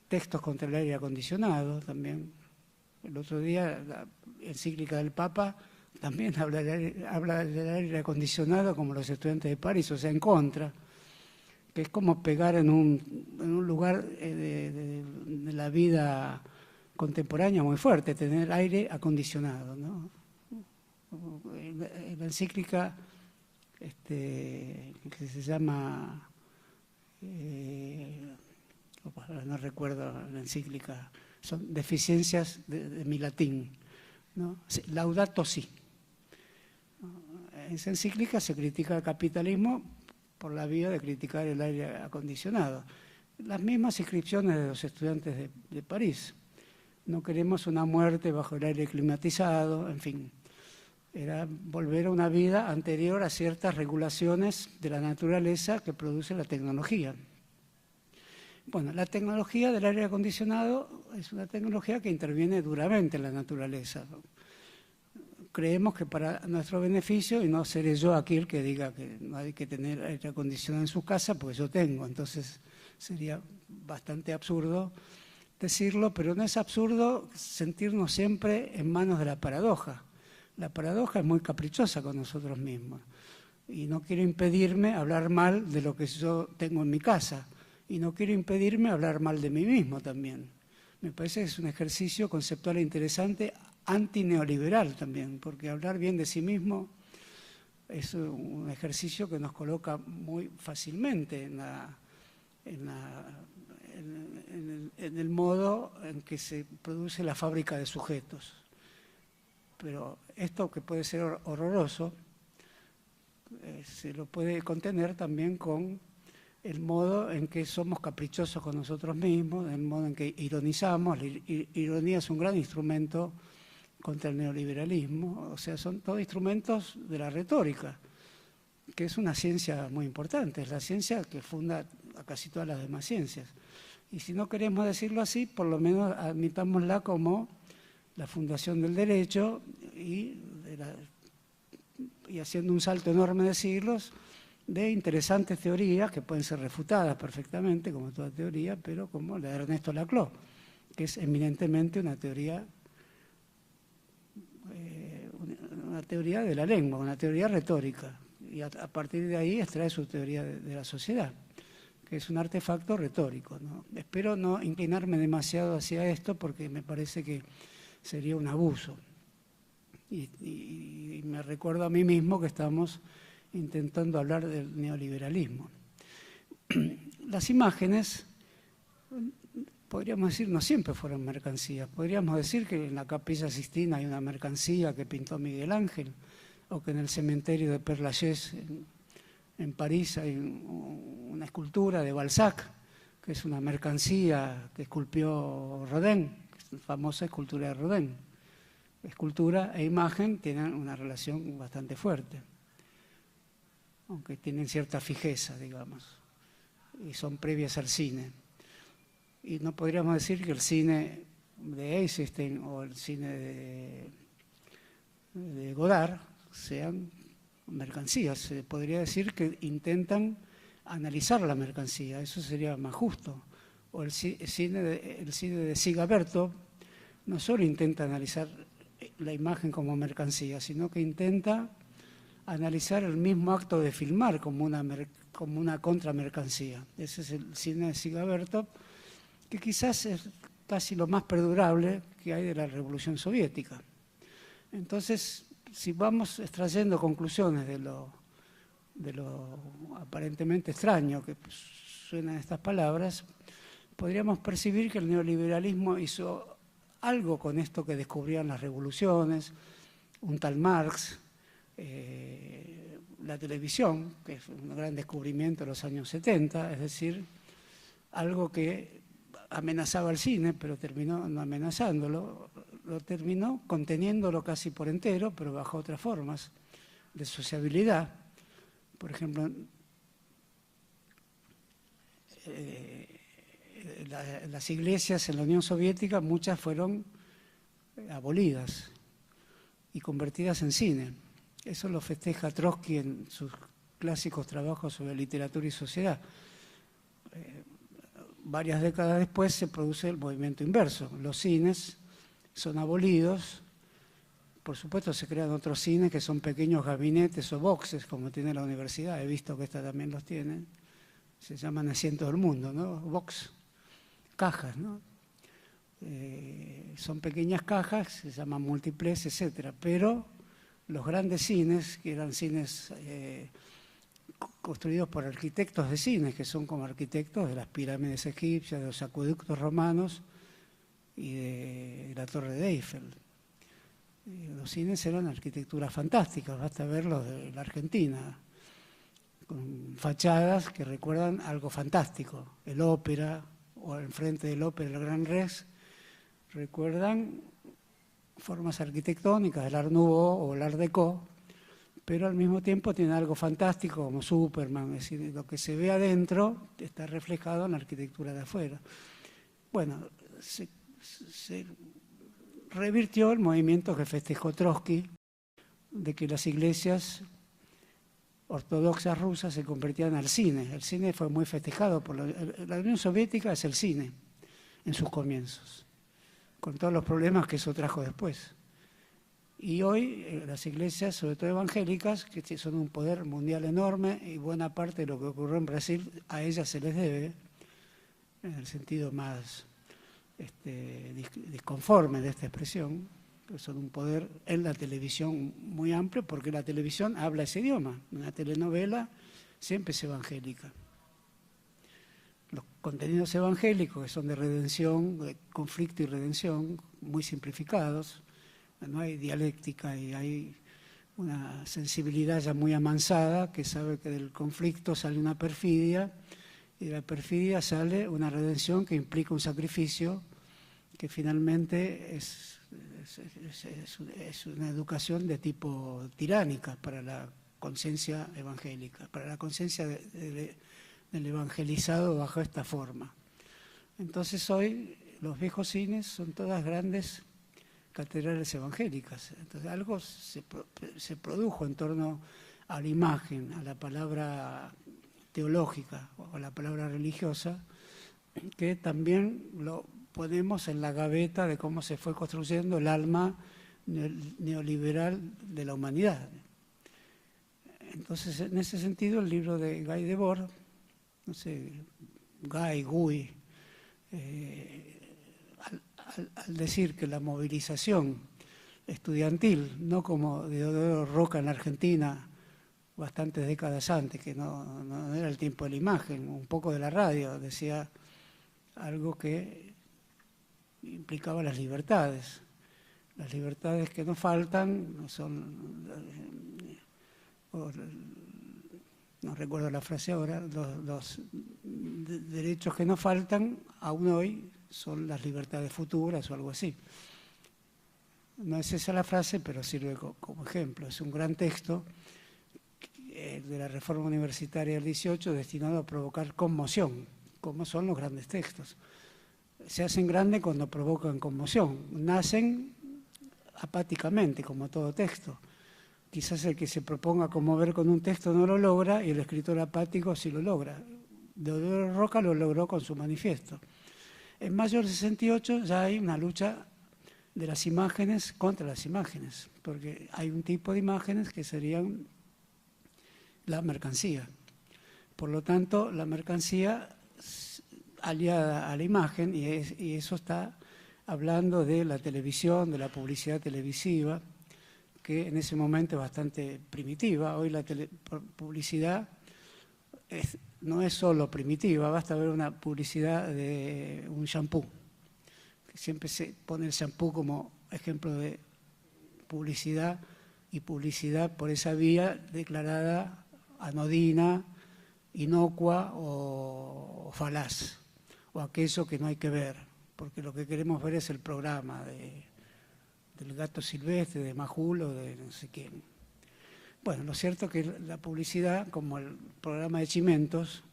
Textos contra el aire acondicionado también. El otro día la encíclica del Papa también habla del aire acondicionado como los estudiantes de París, o sea, en contra, que es como pegar en un lugar de la vida contemporánea muy fuerte, tener aire acondicionado, ¿no? En la encíclica que se llama, no recuerdo la encíclica, son deficiencias de mi latín, ¿no? Laudato si. En esa encíclica se critica el capitalismo por la vía de criticar el aire acondicionado. Las mismas inscripciones de los estudiantes de París. No queremos una muerte bajo el aire climatizado, en fin. Era volver a una vida anterior a ciertas regulaciones de la naturaleza que produce la tecnología. Bueno, la tecnología del aire acondicionado es una tecnología que interviene duramente en la naturaleza. Creemos que para nuestro beneficio, y no seré yo aquí el que diga que no hay que tener aire acondicionado en su casa, porque yo tengo, entonces sería bastante absurdo decirlo, pero no es absurdo sentirnos siempre en manos de la paradoja. La paradoja es muy caprichosa con nosotros mismos y no quiero impedirme hablar mal de lo que yo tengo en mi casa y no quiero impedirme hablar mal de mí mismo también. Me parece que es un ejercicio conceptual interesante, antineoliberal también, porque hablar bien de sí mismo es un ejercicio que nos coloca muy fácilmente en el modo en que se produce la fábrica de sujetos. Pero esto, que puede ser horroroso, se lo puede contener también con el modo en que somos caprichosos con nosotros mismos, el modo en que ironizamos. La ironía es un gran instrumento contra el neoliberalismo, o sea, son todos instrumentos de la retórica, que es una ciencia muy importante, es la ciencia que funda a casi todas las demás ciencias. Y si no queremos decirlo así, por lo menos admitámosla como la fundación del derecho y haciendo un salto enorme de siglos, de interesantes teorías que pueden ser refutadas perfectamente, como toda teoría, pero como la de Ernesto Laclau, que es eminentemente una teoría de la lengua, una teoría retórica, y a partir de ahí extrae su teoría de la sociedad, que es un artefacto retórico, ¿no? Espero no inclinarme demasiado hacia esto porque me parece que sería un abuso. Y me recuerdo a mí mismo que estamos intentando hablar del neoliberalismo. Las imágenes, podríamos decir, no siempre fueron mercancías. Podríamos decir que en la Capilla Sixtina hay una mercancía que pintó Miguel Ángel, o que en el cementerio de Père Lachaise en París hay una escultura de Balzac, que es una mercancía que esculpió Rodin, que es la famosa escultura de Rodin. Escultura e imagen tienen una relación bastante fuerte, aunque tienen cierta fijeza, digamos, y son previas al cine. Y no podríamos decir que el cine de Eisenstein o el cine de Godard sean mercancías. Se podría decir que intentan analizar la mercancía, eso sería más justo. O el cine de Siga Bertov no solo intenta analizar la imagen como mercancía, sino que intenta analizar el mismo acto de filmar como una contramercancía. Ese es el cine de Siga Bertov, que quizás es casi lo más perdurable que hay de la Revolución Soviética. Entonces, si vamos extrayendo conclusiones de lo aparentemente extraño que suenan estas palabras, podríamos percibir que el neoliberalismo hizo algo con esto que descubrían las revoluciones, un tal Marx, la televisión, que es un gran descubrimiento de los años 70, es decir, algo que amenazaba al cine, pero terminó no amenazándolo, lo terminó conteniéndolo casi por entero, pero bajo otras formas de sociabilidad. Por ejemplo, las iglesias en la Unión Soviética, muchas fueron abolidas y convertidas en cine. Eso lo festeja Trotsky en sus clásicos trabajos sobre literatura y sociedad. Varias décadas después se produce el movimiento inverso. Los cines son abolidos. Por supuesto se crean otros cines que son pequeños gabinetes o boxes, como tiene la universidad. He visto que esta también los tiene. Se llaman asientos del mundo, ¿no? Box, cajas, ¿no? Son pequeñas cajas, se llaman multiplex, etcétera. Pero los grandes cines, que eran cines construidos por arquitectos de cines, que son como arquitectos de las pirámides egipcias, de los acueductos romanos y de la Torre de Eiffel. Los cines eran arquitecturas fantásticas, basta verlos de la Argentina, con fachadas que recuerdan algo fantástico. El Ópera, o enfrente del Ópera, el Gran Rex, recuerdan formas arquitectónicas del Art Nouveau o el Art Deco, pero al mismo tiempo tiene algo fantástico como Superman, es decir, lo que se ve adentro está reflejado en la arquitectura de afuera. Bueno, se revirtió el movimiento que festejó Trotsky, de que las iglesias ortodoxas rusas se convertían al cine. El cine fue muy festejado por la Unión Soviética, es el cine en sus comienzos, con todos los problemas que eso trajo después. Y hoy las iglesias, sobre todo evangélicas, que son un poder mundial enorme, y buena parte de lo que ocurrió en Brasil a ellas se les debe, en el sentido más disconforme de esta expresión, que son un poder en la televisión muy amplio, porque la televisión habla ese idioma. Una telenovela siempre es evangélica. Los contenidos evangélicos, que son de redención, de conflicto y redención, muy simplificados, no hay dialéctica y hay una sensibilidad ya muy amansada que sabe que del conflicto sale una perfidia y de la perfidia sale una redención que implica un sacrificio que finalmente es una educación de tipo tiránica para la conciencia evangélica, para la conciencia del evangelizado bajo esta forma. Entonces hoy los viejos cines son todas grandes catedrales evangélicas. Entonces algo se produjo en torno a la imagen, a la palabra teológica o a la palabra religiosa, que también lo ponemos en la gaveta de cómo se fue construyendo el alma neoliberal de la humanidad. Entonces, en ese sentido, el libro de Guy Debord, no sé, Guy, al decir que la movilización estudiantil, no como Deodoro Roca en Argentina, bastantes décadas antes, que no era el tiempo de la imagen, un poco de la radio, decía algo que implicaba las libertades. Las libertades que nos faltan no son, no recuerdo la frase ahora, los derechos que nos faltan aún hoy son las libertades futuras o algo así. No es esa la frase, pero sirve como ejemplo. Es un gran texto de la reforma universitaria del 18 destinado a provocar conmoción, como son los grandes textos. Se hacen grandes cuando provocan conmoción, nacen apáticamente, como todo texto. Quizás el que se proponga conmover con un texto no lo logra y el escritor apático sí lo logra. Deodoro Roca lo logró con su manifiesto. En mayo del 68 ya hay una lucha de las imágenes contra las imágenes, porque hay un tipo de imágenes que serían la mercancía. Por lo tanto, la mercancía aliada a la imagen, y eso está hablando de la televisión, de la publicidad televisiva, que en ese momento es bastante primitiva. Hoy la publicidad no es solo primitiva, basta ver una publicidad de un shampoo. Siempre se pone el shampoo como ejemplo de publicidad, y publicidad por esa vía declarada anodina, inocua o falaz, o aquello que no hay que ver, porque lo que queremos ver es el programa del gato silvestre, de Majul o de no sé quién. Bueno, lo cierto es que la publicidad, como el programa de Chimentos,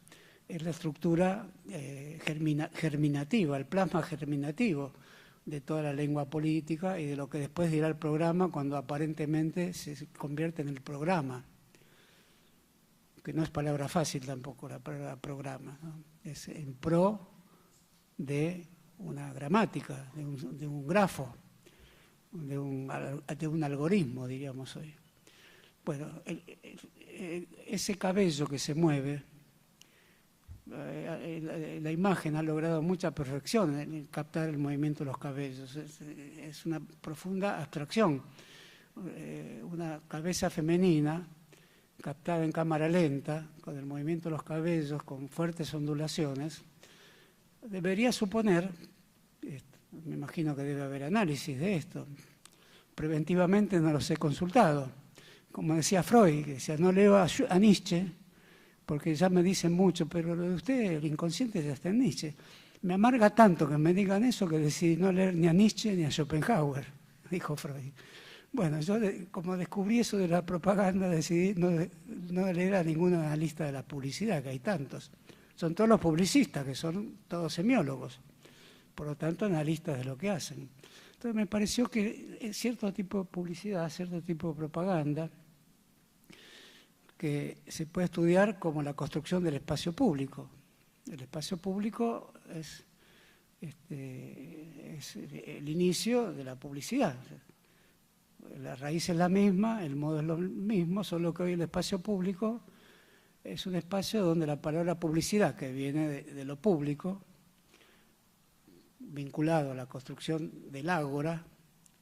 es la estructura germinativa, el plasma germinativo de toda la lengua política y de lo que después dirá el programa cuando aparentemente se convierte en el programa, que no es palabra fácil tampoco la palabra programa, ¿no? Es en pro de una gramática, de un grafo, de un algoritmo, diríamos hoy. Bueno, ese cabello que se mueve, la imagen ha logrado mucha perfección en captar el movimiento de los cabellos. Es una profunda abstracción. Una cabeza femenina captada en cámara lenta, con el movimiento de los cabellos, con fuertes ondulaciones, debería suponer, me imagino que debe haber análisis de esto, preventivamente no los he consultado. Como decía Freud, que decía, no leo a Nietzsche, porque ya me dicen mucho, pero lo de usted, el inconsciente ya está en Nietzsche. Me amarga tanto que me digan eso que decidí no leer ni a Nietzsche ni a Schopenhauer, dijo Freud. Bueno, yo como descubrí eso de la propaganda, decidí no leer a ninguna analista de la publicidad, que hay tantos. Son todos los publicistas, que son todos semiólogos, por lo tanto analistas de lo que hacen. Entonces me pareció que cierto tipo de publicidad, cierto tipo de propaganda, que se puede estudiar como la construcción del espacio público. El espacio público es el inicio de la publicidad. La raíz es la misma, el modo es lo mismo, solo que hoy el espacio público es un espacio donde la palabra publicidad, que viene de lo público, vinculado a la construcción del ágora,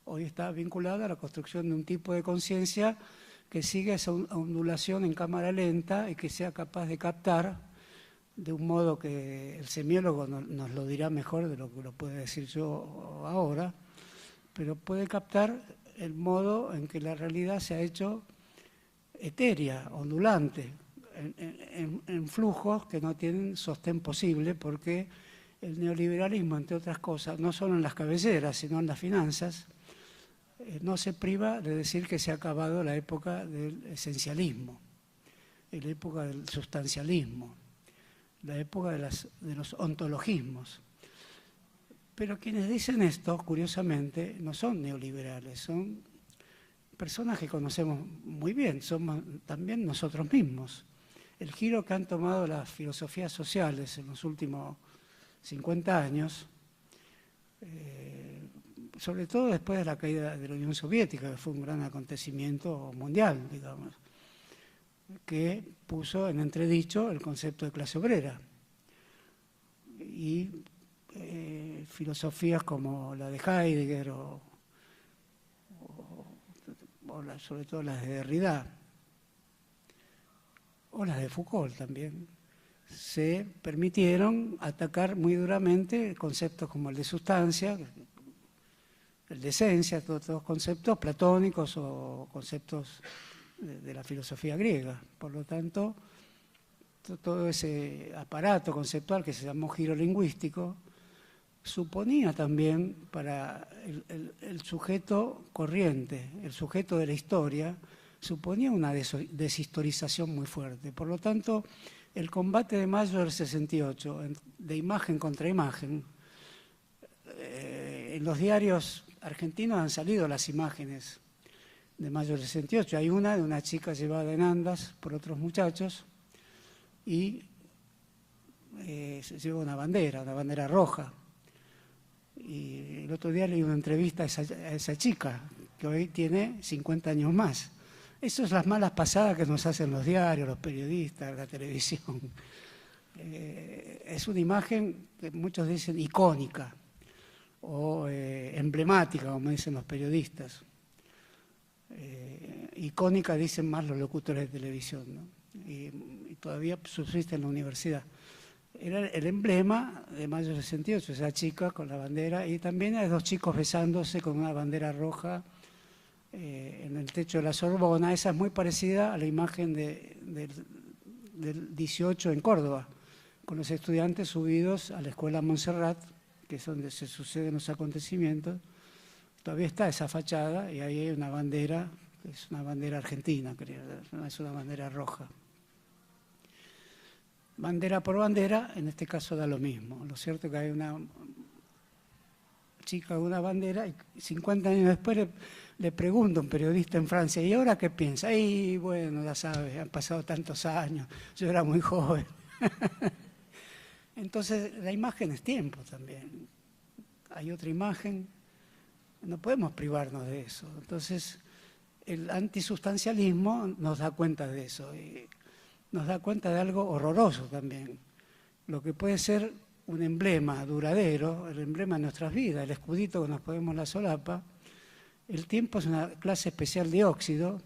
hoy está vinculado a la construcción de un tipo de conciencia que siga esa ondulación en cámara lenta y que sea capaz de captar de un modo que el semiólogo nos lo dirá mejor de lo que lo puede decir yo ahora, pero puede captar el modo en que la realidad se ha hecho etérea, ondulante, en flujos que no tienen sostén posible, porque el neoliberalismo, entre otras cosas, no solo en las cabelleras, sino en las finanzas, no se priva de decir que se ha acabado la época del esencialismo, la época del sustancialismo, la época de los ontologismos. Pero quienes dicen esto, curiosamente, no son neoliberales, son personas que conocemos muy bien, somos también nosotros mismos. El giro que han tomado las filosofías sociales en los últimos 50 años, sobre todo después de la caída de la Unión Soviética, que fue un gran acontecimiento mundial, digamos, que puso en entredicho el concepto de clase obrera. Y filosofías como la de Heidegger sobre todo las de Derrida o las de Foucault también, se permitieron atacar muy duramente conceptos como el de sustancia, el de esencia, todos conceptos platónicos o conceptos de la filosofía griega. Por lo tanto, todo ese aparato conceptual que se llamó giro lingüístico suponía también para el sujeto corriente, el sujeto de la historia, suponía una deshistorización muy fuerte. Por lo tanto, el combate de mayo del 68, de imagen contra imagen, en los diarios argentinos han salido las imágenes de mayo del 68. Hay una de una chica llevada en andas por otros muchachos y se lleva una bandera roja. Y el otro día leí una entrevista a esa chica, que hoy tiene 50 años más. Esas son las malas pasadas que nos hacen los diarios, los periodistas, la televisión. Es una imagen que muchos dicen icónica o emblemática, como dicen los periodistas. Icónica dicen más los locutores de televisión, ¿no? Y todavía subsiste en la universidad. Era el emblema de mayo del 68, esa chica con la bandera, y también hay dos chicos besándose con una bandera roja en el techo de la Sorbona. Esa es muy parecida a la imagen del 18 en Córdoba, con los estudiantes subidos a la escuela Montserrat, que es donde se suceden los acontecimientos. Todavía está esa fachada y ahí hay una bandera, que es una bandera argentina, creo, no es una bandera roja. Bandera por bandera, en este caso da lo mismo. Lo cierto es que hay una chica con una bandera y 50 años después le pregunto a un periodista en Francia, ¿y ahora qué piensa? Y bueno, ya sabes, han pasado tantos años, yo era muy joven. Entonces, la imagen es tiempo también. Hay otra imagen, no podemos privarnos de eso. Entonces, el antisustancialismo nos da cuenta de eso. Y nos da cuenta de algo horroroso también. Lo que puede ser un emblema duradero, el emblema de nuestras vidas, el escudito que nos ponemos en la solapa. El tiempo es una clase especial de óxido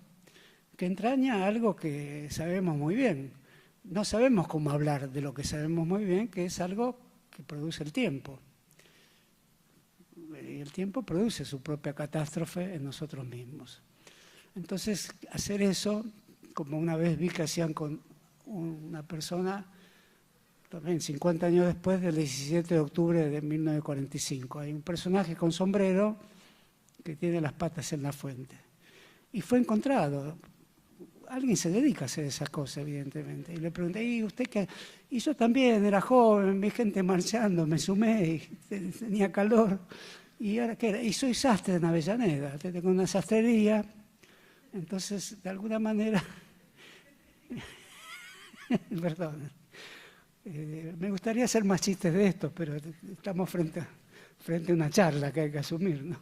que entraña algo que sabemos muy bien. No sabemos cómo hablar de lo que sabemos muy bien, que es algo que produce el tiempo. Y el tiempo produce su propia catástrofe en nosotros mismos. Entonces, hacer eso, como una vez vi que hacían con una persona, también 50 años después del 17 de octubre de 1945. Hay un personaje con sombrero que tiene las patas en la fuente. Y fue encontrado. Alguien se dedica a hacer esas cosas, evidentemente. Y le pregunté, ¿y usted qué? Y yo también era joven, vi gente marchando, me sumé y tenía calor. ¿Y ahora qué era? Y soy sastre en Avellaneda, tengo una sastrería. Entonces, de alguna manera... Perdón. Me gustaría hacer más chistes de esto, pero estamos frente a una charla que hay que asumir, ¿no?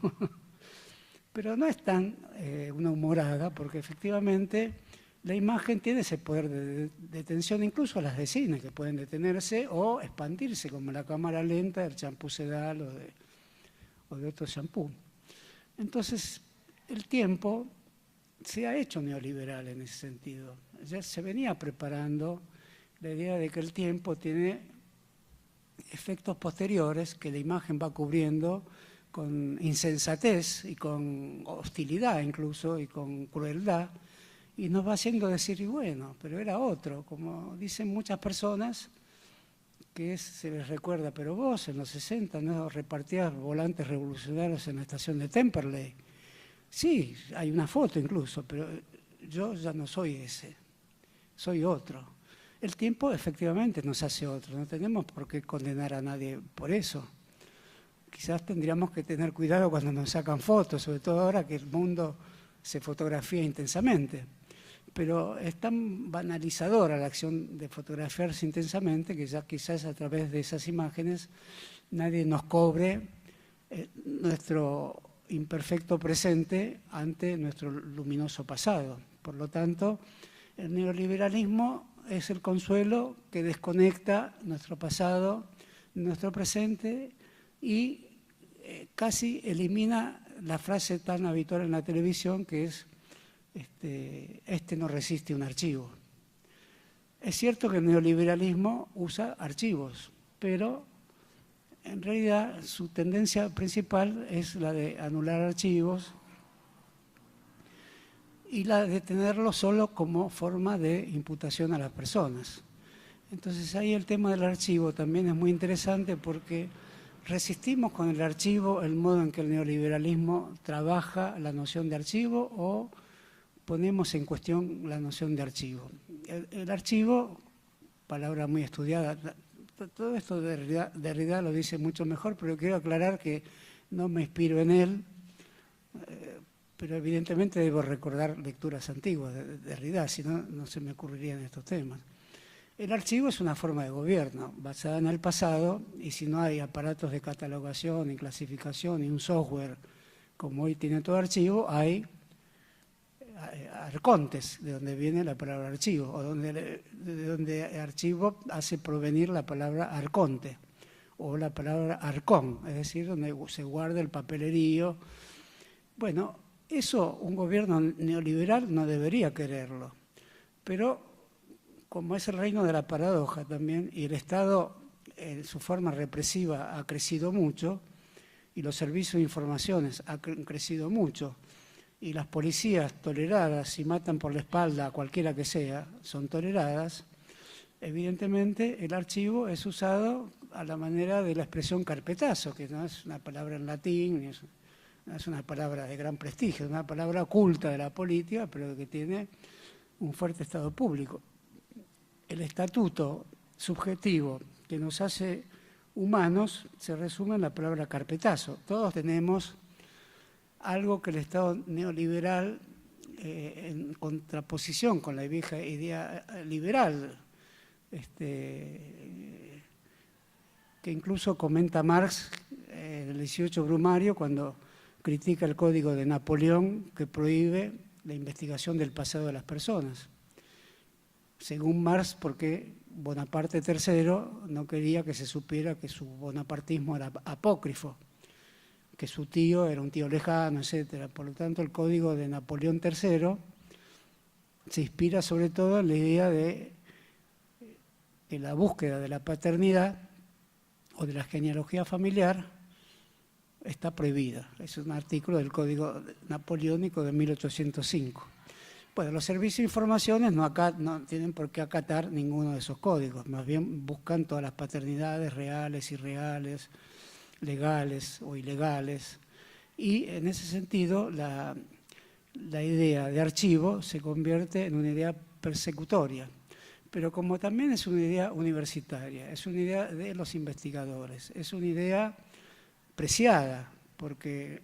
Pero no es tan una humorada, porque efectivamente la imagen tiene ese poder de detención, incluso las de cine, que pueden detenerse o expandirse, como la cámara lenta del champú Sedal o de otro champú. Entonces, el tiempo se ha hecho neoliberal en ese sentido. Ya se venía preparando la idea de que el tiempo tiene efectos posteriores que la imagen va cubriendo con insensatez y con hostilidad incluso y con crueldad, y nos va haciendo decir, y bueno, pero era otro, como dicen muchas personas, que se les recuerda, pero vos en los 60 no repartías volantes revolucionarios en la estación de Temperley. Sí, hay una foto incluso, pero yo ya no soy ese, soy otro. El tiempo efectivamente nos hace otro, no tenemos por qué condenar a nadie por eso. Quizás tendríamos que tener cuidado cuando nos sacan fotos, sobre todo ahora que el mundo se fotografía intensamente. Pero es tan banalizadora la acción de fotografiarse intensamente que ya quizás a través de esas imágenes nadie nos cobre nuestro imperfecto presente ante nuestro luminoso pasado. Por lo tanto, el neoliberalismo es el consuelo que desconecta nuestro pasado, nuestro presente y casi elimina la frase tan habitual en la televisión que es este no resiste un archivo. Es cierto que el neoliberalismo usa archivos, pero en realidad su tendencia principal es la de anular archivos y la de tenerlo solo como forma de imputación a las personas. Entonces ahí el tema del archivo también es muy interesante porque resistimos con el archivo el modo en que el neoliberalismo trabaja la noción de archivo o ponemos en cuestión la noción de archivo. El archivo, palabra muy estudiada, todo esto Derrida lo dice mucho mejor, pero quiero aclarar que no me inspiro en él, pero evidentemente debo recordar lecturas antiguas de Derrida, si no, no se me ocurrirían estos temas. El archivo es una forma de gobierno basada en el pasado y si no hay aparatos de catalogación y clasificación y un software como hoy tiene todo archivo, hay arcontes, de donde viene la palabra archivo, o de donde archivo hace provenir la palabra arconte, o la palabra arcón, es decir, donde se guarda el papelerío. Bueno, eso un gobierno neoliberal no debería quererlo, pero como es el reino de la paradoja también, y el Estado en su forma represiva ha crecido mucho, y los servicios de informaciones han crecido mucho, y las policías toleradas, si matan por la espalda a cualquiera que sea, son toleradas, evidentemente el archivo es usado a la manera de la expresión carpetazo, que no es una palabra en latín, no es una palabra de gran prestigio, es una palabra oculta de la política, pero que tiene un fuerte estado público. El estatuto subjetivo que nos hace humanos se resume en la palabra carpetazo. Todos tenemos algo que el Estado neoliberal, en contraposición con la vieja idea liberal, que incluso comenta Marx en el 18 Brumario cuando critica el Código de Napoleón que prohíbe la investigación del pasado de las personas. Según Marx, porque Bonaparte III no quería que se supiera que su bonapartismo era apócrifo, que su tío era un tío lejano, etc. Por lo tanto, el Código de Napoleón III se inspira sobre todo en la idea de que la búsqueda de la paternidad o de la genealogía familiar está prohibida. Es un artículo del Código Napoleónico de 1805. Bueno, los servicios de informaciones no tienen por qué acatar ninguno de esos códigos, más bien buscan todas las paternidades reales, irreales, legales o ilegales, y en ese sentido la idea de archivo se convierte en una idea persecutoria, pero como también es una idea universitaria, es una idea de los investigadores, es una idea preciada, porque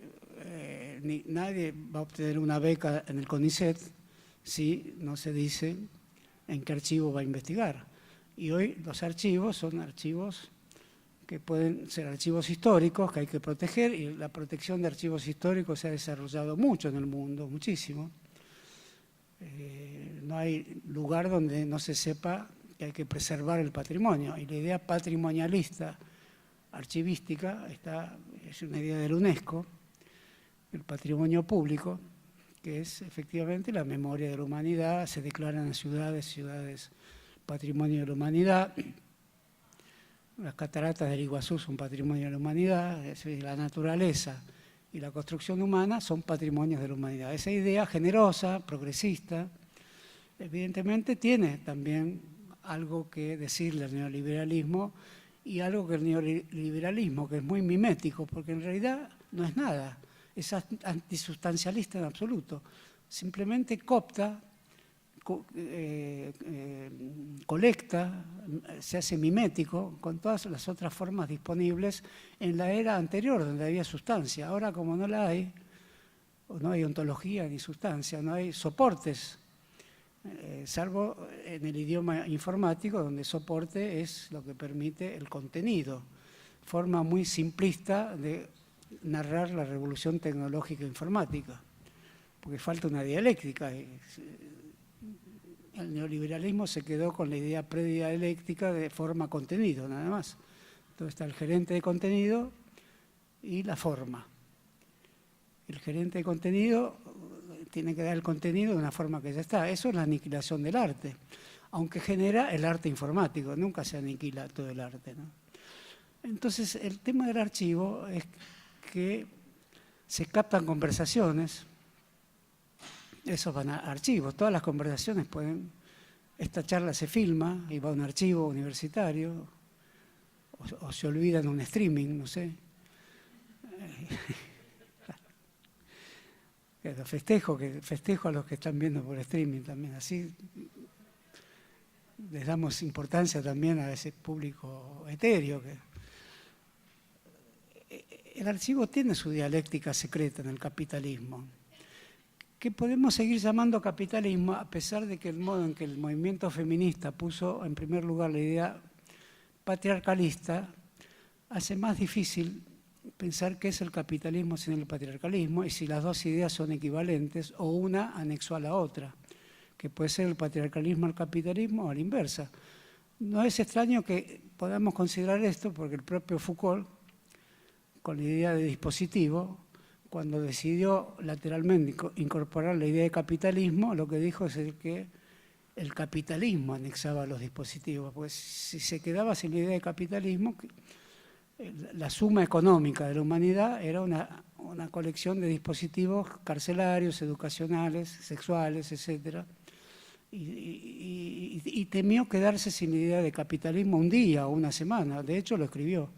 nadie va a obtener una beca en el CONICET si no se dice en qué archivo va a investigar. Y hoy los archivos son archivos que pueden ser archivos históricos que hay que proteger, y la protección de archivos históricos se ha desarrollado mucho en el mundo, muchísimo. No hay lugar donde no se sepa que hay que preservar el patrimonio, y la idea patrimonialista, archivística, es una idea de la UNESCO, el patrimonio público, que es efectivamente la memoria de la humanidad, se declaran ciudades patrimonio de la humanidad. Las cataratas del Iguazú son patrimonio de la humanidad, es decir, la naturaleza y la construcción humana son patrimonios de la humanidad. Esa idea generosa, progresista, evidentemente tiene también algo que decirle al neoliberalismo y algo que el neoliberalismo, que es muy mimético, porque en realidad no es nada, es antisustancialista en absoluto, simplemente coopta, colecta, se hace mimético con todas las otras formas disponibles en la era anterior donde había sustancia. Ahora como no la hay, no hay ontología ni sustancia, no hay soportes, salvo en el idioma informático, donde soporte es lo que permite el contenido. Forma muy simplista de narrar la revolución tecnológica informática, porque falta una dialéctica. El neoliberalismo se quedó con la idea predialéctica de forma-contenido, nada más. Entonces está el gerente de contenido y la forma. El gerente de contenido tiene que dar el contenido de una forma que ya está. Eso es la aniquilación del arte, aunque genera el arte informático. Nunca se aniquila todo el arte, ¿no? Entonces, el tema del archivo es que se captan conversaciones. Esos van a archivos. Todas las conversaciones pueden... Esta charla se filma y va a un archivo universitario o se olvida en un streaming, no sé. Festejo a los que están viendo por streaming también. Así les damos importancia también a ese público etéreo. El archivo tiene su dialéctica secreta en el capitalismo, que podemos seguir llamando capitalismo a pesar de que el modo en que el movimiento feminista puso en primer lugar la idea patriarcalista hace más difícil pensar qué es el capitalismo sin el patriarcalismo y si las dos ideas son equivalentes o una anexó a la otra, que puede ser el patriarcalismo al capitalismo o a la inversa. No es extraño que podamos considerar esto porque el propio Foucault, con la idea de dispositivo, cuando decidió lateralmente incorporar la idea de capitalismo, lo que dijo es que el capitalismo anexaba a los dispositivos, pues si se quedaba sin la idea de capitalismo, la suma económica de la humanidad era una colección de dispositivos carcelarios, educacionales, sexuales, etc. Y temió quedarse sin la idea de capitalismo un día o una semana, de hecho lo escribió.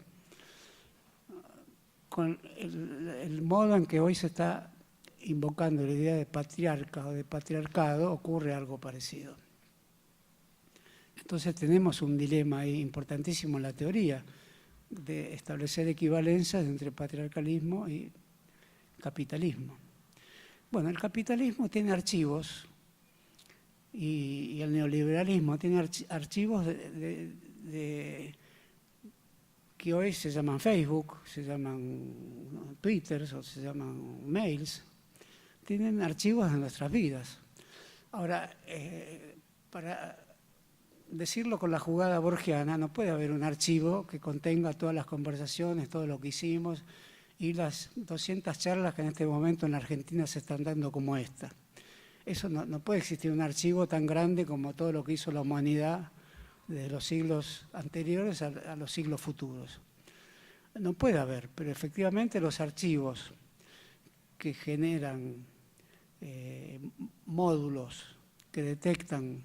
Con el modo en que hoy se está invocando la idea de patriarca o de patriarcado, ocurre algo parecido. Entonces tenemos un dilema ahí importantísimo en la teoría, de establecer equivalencias entre patriarcalismo y capitalismo. Bueno, el capitalismo tiene archivos y el neoliberalismo tiene archivos que hoy se llaman Facebook, se llaman Twitter o se llaman mails. Tienen archivos de nuestras vidas. Ahora, para decirlo con la jugada borgiana, no puede haber un archivo que contenga todas las conversaciones, todo lo que hicimos y las 200 charlas que en este momento en la Argentina se están dando como esta. Eso no puede existir un archivo tan grande como todo lo que hizo la humanidad desde los siglos anteriores a los siglos futuros. No puede haber, pero efectivamente los archivos que generan módulos que detectan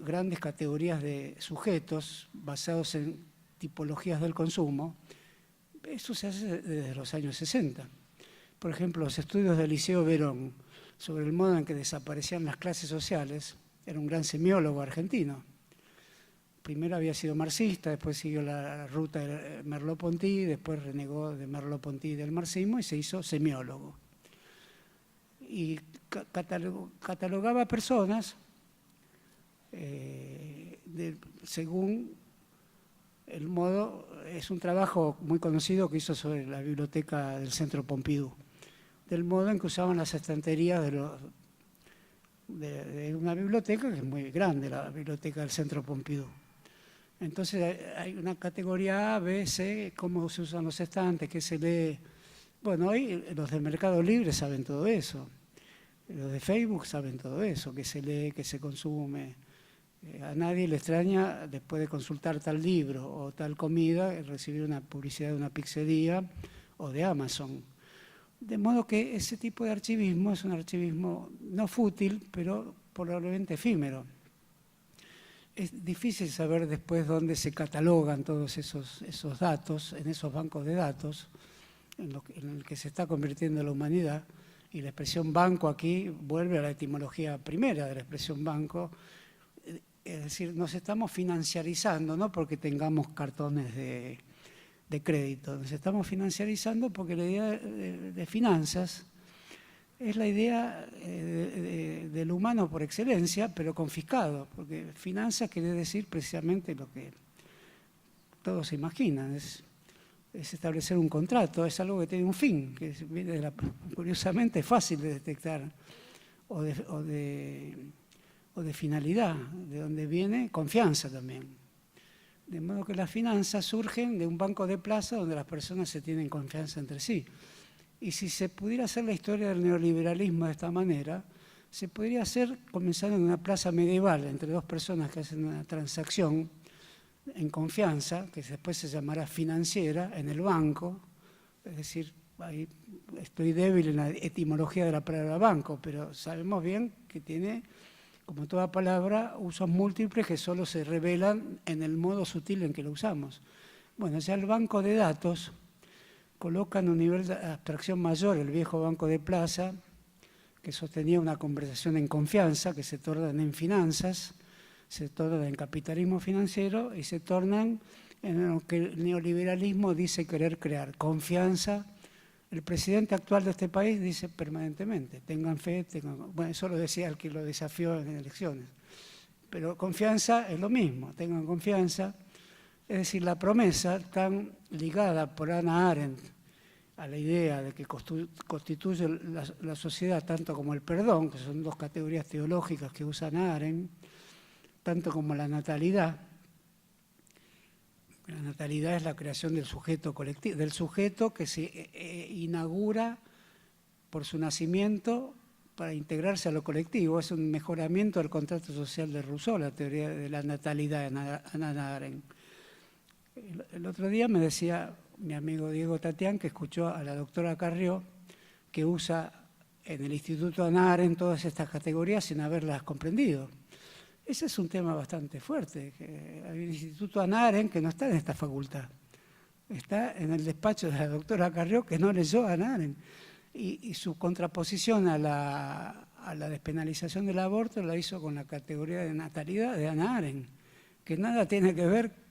grandes categorías de sujetos basados en tipologías del consumo, eso se hace desde los años 60. Por ejemplo, los estudios de Eliseo Verón sobre el modo en que desaparecían las clases sociales, era un gran semiólogo argentino. Primero había sido marxista, después siguió la ruta de Merleau-Ponty, después renegó de Merleau-Ponty y del marxismo y se hizo semiólogo. Y catalogaba personas según el modo, es un trabajo muy conocido que hizo sobre la biblioteca del Centro Pompidou, del modo en que usaban las estanterías de una biblioteca que es muy grande, la biblioteca del Centro Pompidou. Entonces hay una categoría A, B, C, cómo se usan los estantes, qué se lee. Bueno, hoy los de Mercado Libre saben todo eso, los de Facebook saben todo eso, qué se lee, qué se consume. A nadie le extraña, después de consultar tal libro o tal comida, recibir una publicidad de una pizzería o de Amazon. De modo que ese tipo de archivismo es un archivismo no fútil, pero probablemente efímero. Es difícil saber después dónde se catalogan todos esos datos, en esos bancos de datos, en el que se está convirtiendo la humanidad. Y la expresión banco aquí vuelve a la etimología primera de la expresión banco. Es decir, nos estamos financiarizando, no porque tengamos cartones de crédito, nos estamos financiarizando porque la idea de finanzas es la idea del humano por excelencia, pero confiscado, porque finanzas quiere decir precisamente lo que todos se imaginan, es establecer un contrato, es algo que tiene un fin, que viene curiosamente es fácil de detectar, o de finalidad, de donde viene confianza también. De modo que las finanzas surgen de un banco de plaza donde las personas se tienen confianza entre sí. Y si se pudiera hacer la historia del neoliberalismo de esta manera, se podría hacer comenzando en una plaza medieval entre dos personas que hacen una transacción en confianza, que después se llamará financiera, en el banco. Es decir, ahí estoy débil en la etimología de la palabra banco, pero sabemos bien que tiene, como toda palabra, usos múltiples que solo se revelan en el modo sutil en que lo usamos. Bueno, ya el banco de datos coloca en un nivel de abstracción mayor el viejo banco de plaza, que sostenía una conversación en confianza, que se tornan en finanzas, se tornan en capitalismo financiero y se tornan en lo que el neoliberalismo dice querer crear, confianza. El presidente actual de este país dice permanentemente, tengan fe, bueno, eso lo decía el que lo desafió en elecciones, pero confianza es lo mismo, tengan confianza. Es decir, la promesa tan ligada por Hannah Arendt a la idea de que constituye la sociedad tanto como el perdón, que son dos categorías teológicas que usa Arendt, tanto como la natalidad. La natalidad es la creación del sujeto colectivo, del sujeto que se inaugura por su nacimiento para integrarse a lo colectivo. Es un mejoramiento del contrato social de Rousseau, la teoría de la natalidad de Hannah Arendt. El otro día me decía mi amigo Diego Tatián que escuchó a la doctora Carrió que usa en el Instituto Hannah Arendt todas estas categorías sin haberlas comprendido. Ese es un tema bastante fuerte. Hay un Instituto Hannah Arendt que no está en esta facultad. Está en el despacho de la doctora Carrió que no leyó a Hannah Arendt. Y su contraposición a la despenalización del aborto la hizo con la categoría de natalidad de Hannah Arendt, que nada tiene que ver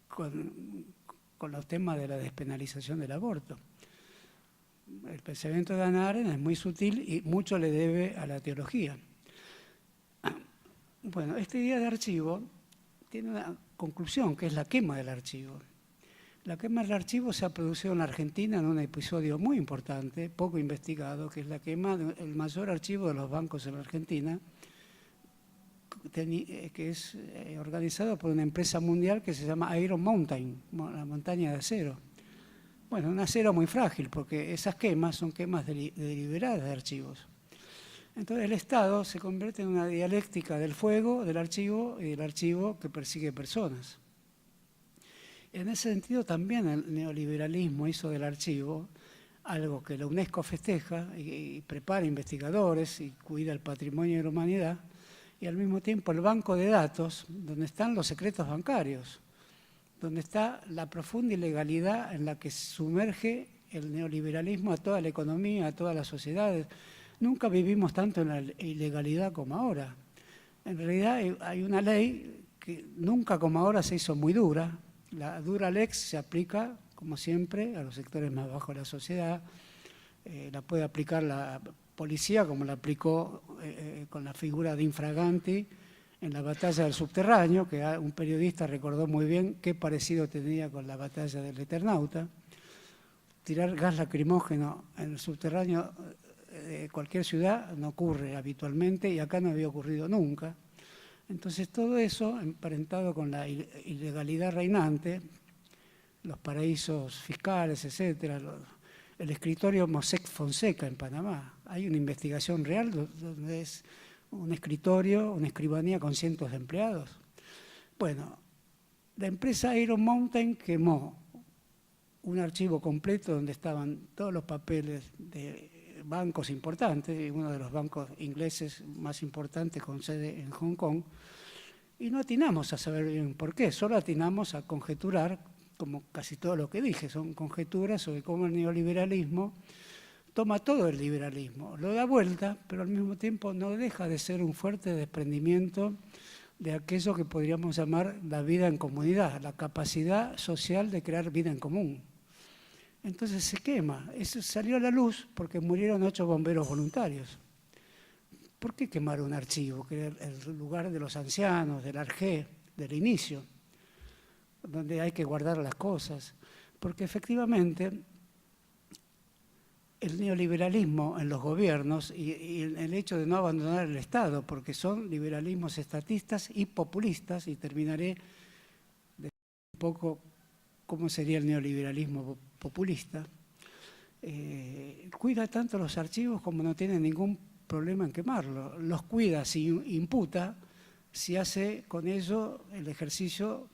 con los temas de la despenalización del aborto. El pensamiento de Hannah Arendt es muy sutil y mucho le debe a la teología. Bueno, esta idea de archivo tiene una conclusión, que es la quema del archivo. La quema del archivo se ha producido en la Argentina en un episodio muy importante, poco investigado, que es la quema del mayor archivo de los bancos en la Argentina, que es organizado por una empresa mundial que se llama Iron Mountain, la montaña de acero. Bueno, un acero muy frágil, porque esas quemas son quemas deliberadas de archivos. Entonces el Estado se convierte en una dialéctica del fuego, del archivo y del archivo que persigue personas. En ese sentido también el neoliberalismo hizo del archivo algo que la UNESCO festeja y prepara investigadores y cuida el patrimonio de la humanidad, y al mismo tiempo el banco de datos, donde están los secretos bancarios, donde está la profunda ilegalidad en la que sumerge el neoliberalismo a toda la economía, a todas las sociedades. Nunca vivimos tanto en la ilegalidad como ahora. En realidad hay una ley que nunca como ahora se hizo muy dura. La dura lex se aplica, como siempre, a los sectores más bajos de la sociedad. La puede aplicar la policía, como la aplicó con la figura de infraganti en la batalla del subterráneo, que un periodista recordó muy bien qué parecido tenía con la batalla del Eternauta. Tirar gas lacrimógeno en el subterráneo de cualquier ciudad no ocurre habitualmente y acá no había ocurrido nunca. Entonces todo eso, emparentado con la ilegalidad reinante, los paraísos fiscales, etcétera, el escritorio Mossack Fonseca en Panamá. Hay una investigación real donde es un escritorio, una escribanía con cientos de empleados. Bueno, la empresa Iron Mountain quemó un archivo completo donde estaban todos los papeles de bancos importantes, uno de los bancos ingleses más importantes con sede en Hong Kong, y no atinamos a saber bien por qué, solo atinamos a conjeturar, como casi todo lo que dije, son conjeturas sobre cómo el neoliberalismo toma todo el liberalismo, lo da vuelta, pero al mismo tiempo no deja de ser un fuerte desprendimiento de aquello que podríamos llamar la vida en comunidad, la capacidad social de crear vida en común. Entonces se quema. Eso salió a la luz porque murieron 8 bomberos voluntarios. ¿Por qué quemar un archivo? Que era el lugar de los ancianos, del arjé, del inicio, donde hay que guardar las cosas. Porque efectivamente el neoliberalismo en los gobiernos y el hecho de no abandonar el Estado, porque son liberalismos estatistas y populistas, y terminaré de un poco cómo sería el neoliberalismo populista, cuida tanto los archivos como no tiene ningún problema en quemarlos. Los cuida si imputa, si hace con ello el ejercicio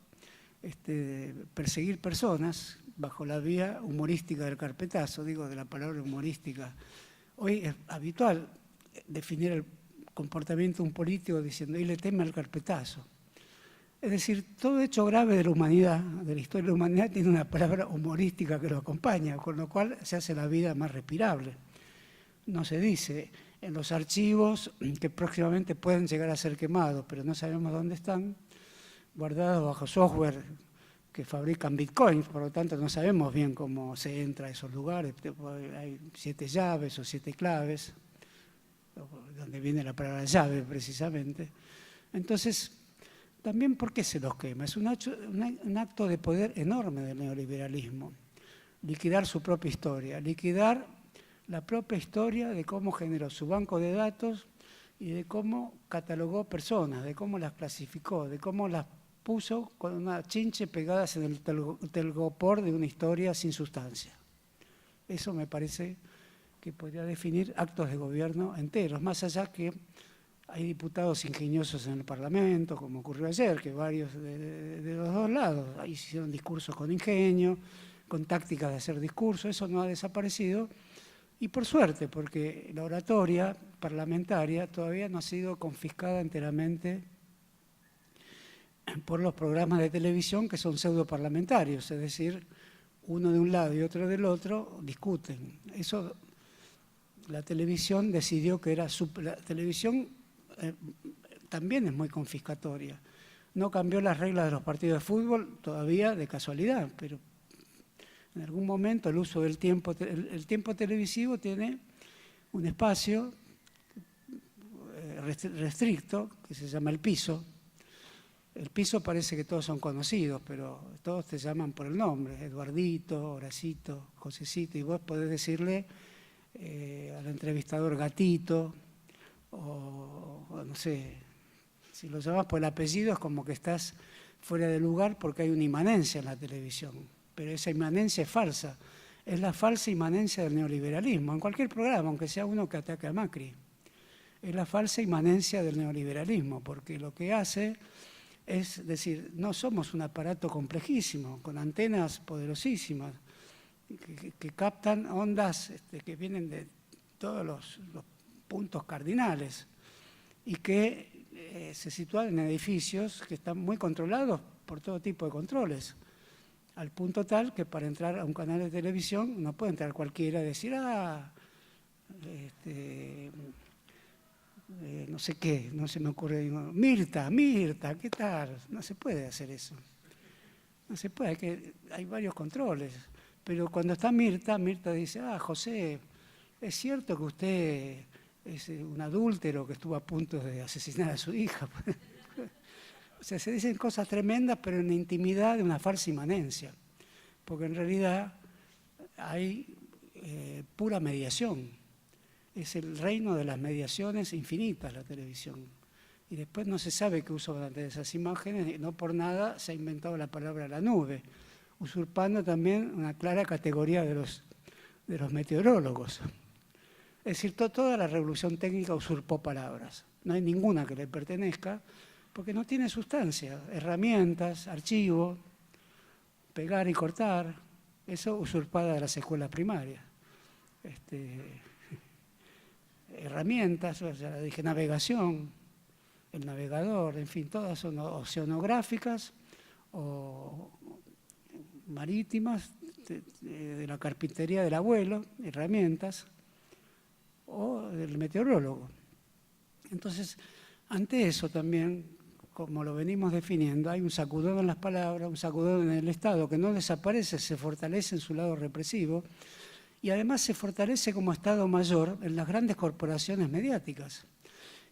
de perseguir personas bajo la vía humorística del carpetazo, digo de la palabra humorística. Hoy es habitual definir el comportamiento de un político diciendo y le teme al carpetazo. Es decir, todo hecho grave de la humanidad, de la historia de la humanidad, tiene una palabra humorística que lo acompaña, con lo cual se hace la vida más respirable. No se dice en los archivos que próximamente pueden llegar a ser quemados, pero no sabemos dónde están, guardados bajo software que fabrican bitcoins, por lo tanto no sabemos bien cómo se entra a esos lugares. Hay 7 llaves o 7 claves, donde viene la palabra llave precisamente. Entonces, también, ¿por qué se los quema? Es un acto de poder enorme del neoliberalismo. Liquidar su propia historia, liquidar la propia historia de cómo generó su banco de datos y de cómo catalogó personas, de cómo las clasificó, de cómo las puso con una chinche pegadas en el telgopor de una historia sin sustancia. Eso me parece que podría definir actos de gobierno enteros, más allá que hay diputados ingeniosos en el Parlamento, como ocurrió ayer, que varios de los dos lados hicieron discursos con ingenio, con tácticas de hacer discursos, eso no ha desaparecido, y por suerte, porque la oratoria parlamentaria todavía no ha sido confiscada enteramente por los programas de televisión que son pseudoparlamentarios, es decir, uno de un lado y otro del otro discuten. Eso la televisión decidió que era la televisión también es muy confiscatoria. No cambió las reglas de los partidos de fútbol todavía de casualidad, pero en algún momento el uso del tiempo, el tiempo televisivo tiene un espacio restricto que se llama el piso. El piso parece que todos son conocidos, pero todos te llaman por el nombre, Eduardito, Horacito, Josecito, y vos podés decirle al entrevistador Gatito, o no sé, si lo llamas por el apellido es como que estás fuera de lugar porque hay una inmanencia en la televisión, pero esa inmanencia es falsa, es la falsa inmanencia del neoliberalismo, en cualquier programa, aunque sea uno que ataque a Macri, es la falsa inmanencia del neoliberalismo, porque lo que hace es decir, no somos un aparato complejísimo, con antenas poderosísimas, que captan ondas que vienen de todos los puntos cardinales y que se sitúan en edificios que están muy controlados por todo tipo de controles, al punto tal que para entrar a un canal de televisión no puede entrar cualquiera y decir, no sé qué, no se me ocurre, Mirta, ¿qué tal? No se puede hacer eso. No se puede, hay varios controles. Pero cuando está Mirta dice, José, es cierto que usted es un adúltero que estuvo a punto de asesinar a su hija. O sea, se dicen cosas tremendas, pero en la intimidad de una falsa inmanencia. Porque en realidad hay pura mediación. Es el reino de las mediaciones infinitas la televisión. Y después no se sabe qué uso de esas imágenes, y no por nada se ha inventado la palabra la nube, usurpando también una clara categoría de los meteorólogos. Es decir, toda la revolución técnica usurpó palabras. No hay ninguna que le pertenezca, porque no tiene sustancia. Herramientas, archivo, pegar y cortar, eso usurpada de las escuelas primarias. Herramientas, ya dije, navegación, el navegador, en fin, todas son oceanográficas o marítimas, de la carpintería del abuelo, herramientas, o del meteorólogo. Entonces, ante eso también, como lo venimos definiendo, hay un sacudón en las palabras, un sacudón en el Estado que no desaparece, se fortalece en su lado represivo y además se fortalece como Estado mayor en las grandes corporaciones mediáticas.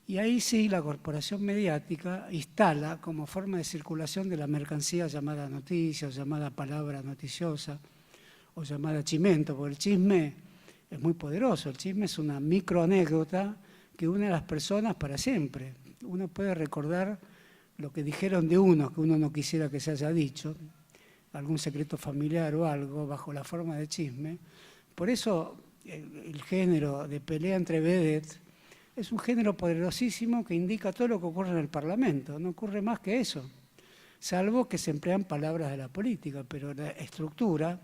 Y ahí sí la corporación mediática instala como forma de circulación de la mercancía llamada noticia o llamada palabra noticiosa o llamada chimento, porque el chisme es muy poderoso, el chisme es una microanécdota que une a las personas para siempre. Uno puede recordar lo que dijeron de uno, que uno no quisiera que se haya dicho, algún secreto familiar o algo, bajo la forma de chisme. Por eso el género de pelea entre vedettes es un género poderosísimo que indica todo lo que ocurre en el Parlamento, no ocurre más que eso, salvo que se emplean palabras de la política, pero la estructura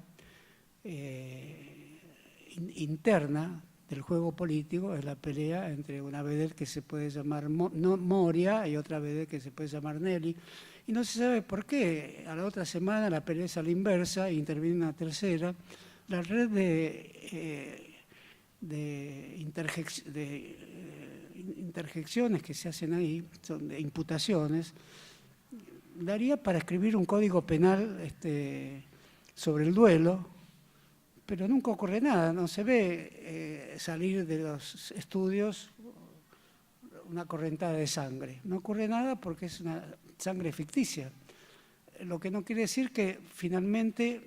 interna del juego político es la pelea entre una vedette que se puede llamar Moria y otra vedette que se puede llamar Nelly, y no se sabe por qué. A la otra semana la pelea es a la inversa e interviene una tercera. La red de interjecciones que se hacen ahí, son de imputaciones, daría para escribir un código penal sobre el duelo, pero nunca ocurre nada, no se ve salir de los estudios una correntada de sangre. No ocurre nada porque es una sangre ficticia. Lo que no quiere decir que finalmente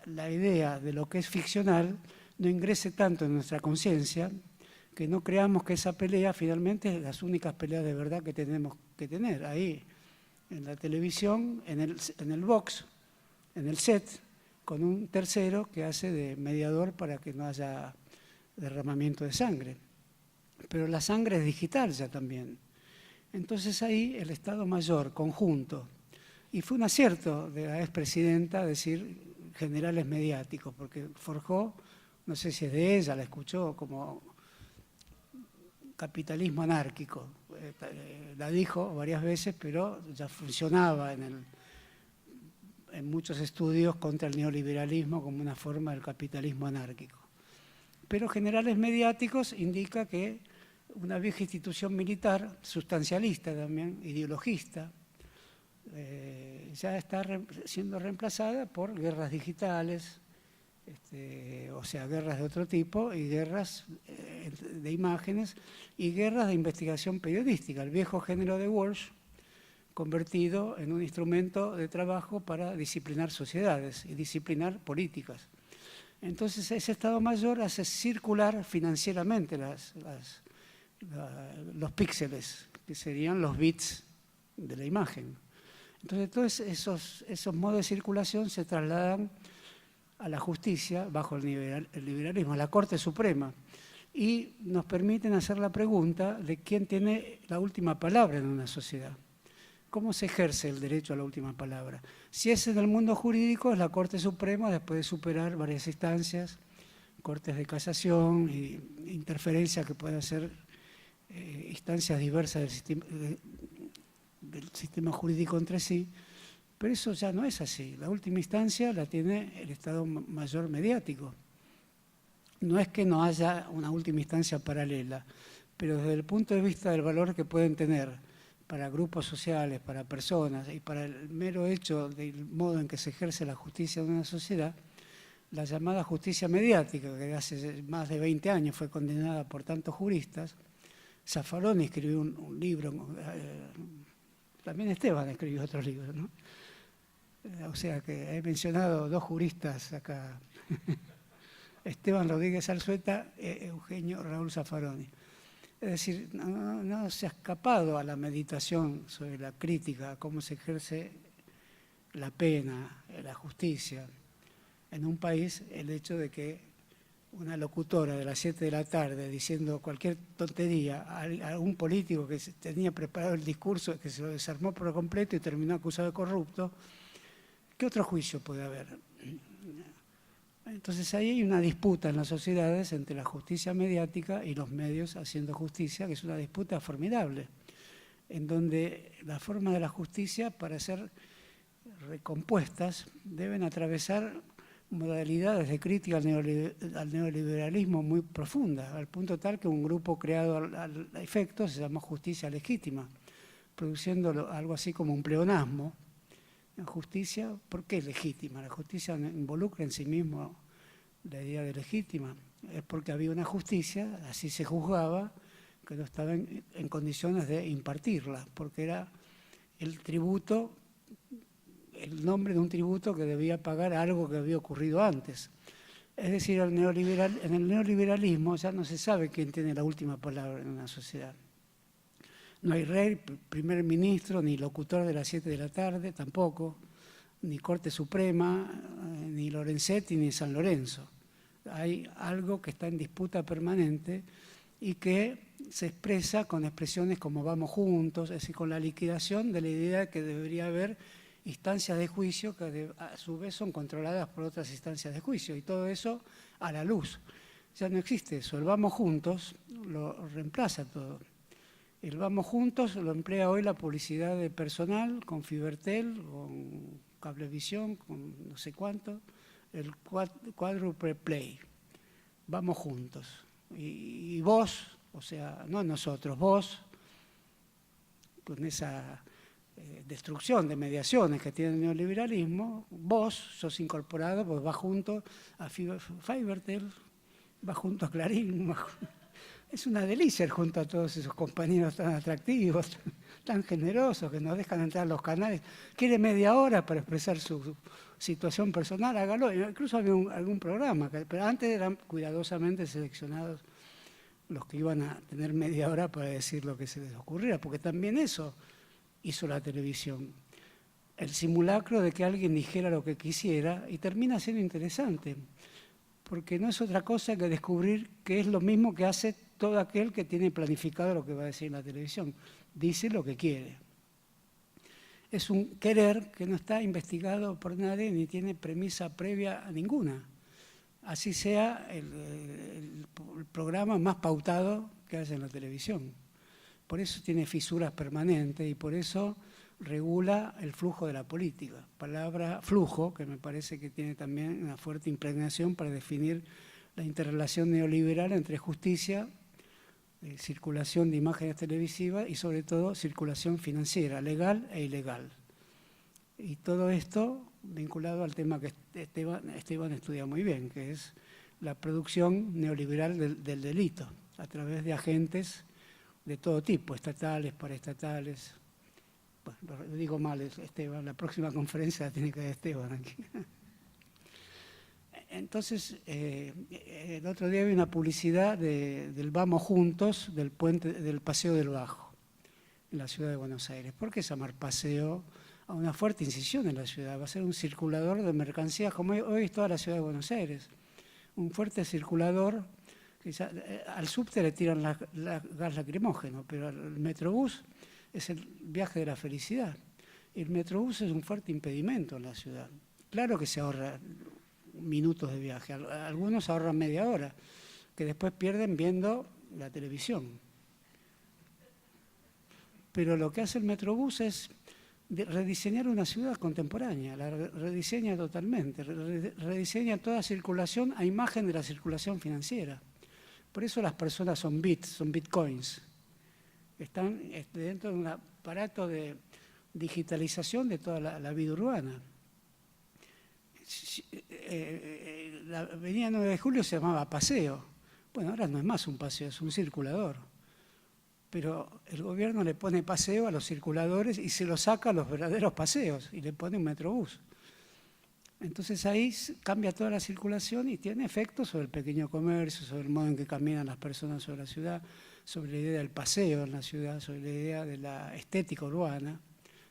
la idea de lo que es ficcional no ingrese tanto en nuestra conciencia que no creamos que esa pelea finalmente es las únicas peleas de verdad que tenemos que tener. Ahí, en la televisión, en el box, en el set, con un tercero que hace de mediador para que no haya derramamiento de sangre. Pero la sangre es digital ya también. Entonces ahí el Estado Mayor conjunto, y fue un acierto de la expresidenta decir generales mediáticos, porque forjó, no sé si es de ella, la escuchó como capitalismo anárquico. La dijo varias veces, pero ya funcionaba en muchos estudios contra el neoliberalismo como una forma del capitalismo anárquico. Pero generales mediáticos indica que una vieja institución militar, sustancialista también, ideologista, ya está siendo reemplazada por guerras digitales, o sea, guerras de otro tipo y guerras de imágenes y guerras de investigación periodística, el viejo género de Walsh convertido en un instrumento de trabajo para disciplinar sociedades y disciplinar políticas. Entonces ese Estado Mayor hace circular financieramente los píxeles, que serían los bits de la imagen. Entonces todos esos modos de circulación se trasladan a la justicia bajo el liberalismo, a la Corte Suprema, y nos permiten hacer la pregunta de quién tiene la última palabra en una sociedad. ¿Cómo se ejerce el derecho a la última palabra? Si es en el mundo jurídico, es la Corte Suprema, después de superar varias instancias, cortes de casación e interferencia que pueden ser instancias diversas del sistema jurídico entre sí, pero eso ya no es así. La última instancia la tiene el Estado Mayor mediático. No es que no haya una última instancia paralela, pero desde el punto de vista del valor que pueden tener para grupos sociales, para personas y para el mero hecho del modo en que se ejerce la justicia en una sociedad, la llamada justicia mediática, que hace más de 20 años fue condenada por tantos juristas. Zaffaroni escribió un libro, también Esteban escribió otros libros, ¿no? O sea que he mencionado dos juristas acá, Esteban Rodríguez Alzueta e Eugenio Raúl Zaffaroni. Es decir, no se ha escapado a la meditación sobre la crítica, a cómo se ejerce la pena, la justicia en un país, el hecho de que una locutora de las 7 de la tarde diciendo cualquier tontería a un político que tenía preparado el discurso, que se lo desarmó por completo y terminó acusado de corrupto, ¿qué otro juicio puede haber? Entonces ahí hay una disputa en las sociedades entre la justicia mediática y los medios haciendo justicia, que es una disputa formidable, en donde la forma de la justicia, para ser recompuestas, deben atravesar modalidades de crítica al neoliberalismo muy profunda, al punto tal que un grupo creado al efecto se llama justicia legítima, produciendo algo así como un pleonasmo. La justicia, ¿por qué es legítima? La justicia involucra en sí mismo la idea de legítima. Es porque había una justicia, así se juzgaba, que no estaba en condiciones de impartirla, porque era el tributo, el nombre de un tributo que debía pagar algo que había ocurrido antes. Es decir, en el neoliberalismo ya no se sabe quién tiene la última palabra en una sociedad. No hay rey, primer ministro, ni locutor de las 7 de la tarde, tampoco, ni Corte Suprema, ni Lorenzetti, ni San Lorenzo. Hay algo que está en disputa permanente y que se expresa con expresiones como vamos juntos, es decir, con la liquidación de la idea de que debería haber instancias de juicio que a su vez son controladas por otras instancias de juicio, y todo eso a la luz. Ya no existe eso, el vamos juntos lo reemplaza todo. El vamos juntos lo emplea hoy la publicidad de personal con Fibertel, con Cablevisión, con no sé cuánto, el quadruple play. Vamos juntos. Y vos, o sea, no nosotros, vos, con esa destrucción de mediaciones que tiene el neoliberalismo, vos sos incorporado, pues vas junto a Fibertel, vas junto a Clarín, es una delicia ir junto a todos esos compañeros tan atractivos, tan generosos, que nos dejan entrar a los canales. Quiere media hora para expresar su situación personal, hágalo. Incluso había algún programa, pero antes eran cuidadosamente seleccionados los que iban a tener media hora para decir lo que se les ocurriera, porque también eso hizo la televisión. El simulacro de que alguien dijera lo que quisiera, y termina siendo interesante, porque no es otra cosa que descubrir que es lo mismo que hace todo aquel que tiene planificado lo que va a decir en la televisión. Dice lo que quiere. Es un querer que no está investigado por nadie ni tiene premisa previa a ninguna. Así sea el programa más pautado que haya en la televisión. Por eso tiene fisuras permanentes y por eso regula el flujo de la política. Palabra flujo, que me parece que tiene también una fuerte impregnación para definir la interrelación neoliberal entre justicia, circulación de imágenes televisivas y sobre todo circulación financiera, legal e ilegal. Y todo esto vinculado al tema que Esteban estudia muy bien, que es la producción neoliberal del delito, a través de agentes de todo tipo, estatales, paraestatales. Bueno, lo digo mal, Esteban, la próxima conferencia la tiene que dar Esteban aquí. Entonces, el otro día vi una publicidad del Vamos Juntos del Paseo del Bajo, en la ciudad de Buenos Aires. ¿Por qué llamar paseo a una fuerte incisión en la ciudad? Va a ser un circulador de mercancías, como hoy es toda la ciudad de Buenos Aires. Un fuerte circulador, que al subte le tiran gas lacrimógeno, pero al metrobús es el viaje de la felicidad. El metrobús es un fuerte impedimento en la ciudad. Claro que se ahorra minutos de viaje, algunos ahorran media hora, que después pierden viendo la televisión. Pero lo que hace el Metrobús es rediseñar una ciudad contemporánea, la rediseña totalmente, rediseña toda circulación a imagen de la circulación financiera. Por eso las personas son bits, son bitcoins. Están dentro de un aparato de digitalización de toda la vida urbana. La avenida 9 de Julio se llamaba Paseo. Bueno, ahora no es más un paseo, es un circulador. Pero el gobierno le pone paseo a los circuladores y se lo saca a los verdaderos paseos y le pone un metrobús. Entonces ahí cambia toda la circulación y tiene efectos sobre el pequeño comercio, sobre el modo en que caminan las personas sobre la ciudad, sobre la idea del paseo en la ciudad, sobre la idea de la estética urbana.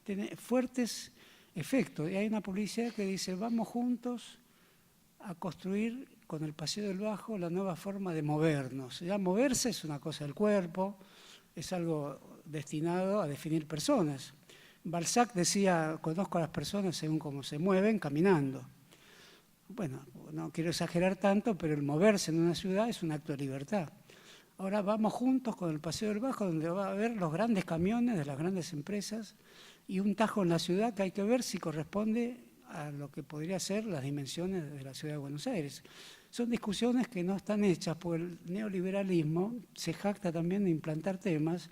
Tiene fuertes efectos. Y hay una publicidad que dice, vamos juntos a construir con el Paseo del Bajo la nueva forma de movernos. Ya moverse es una cosa del cuerpo, es algo destinado a definir personas. Balzac decía, conozco a las personas según cómo se mueven, caminando. Bueno, no quiero exagerar tanto, pero el moverse en una ciudad es un acto de libertad. Ahora vamos juntos con el Paseo del Bajo, donde va a haber los grandes camiones de las grandes empresas y un tajo en la ciudad que hay que ver si corresponde a lo que podría ser las dimensiones de la ciudad de Buenos Aires. Son discusiones que no están hechas porque el neoliberalismo se jacta también de implantar temas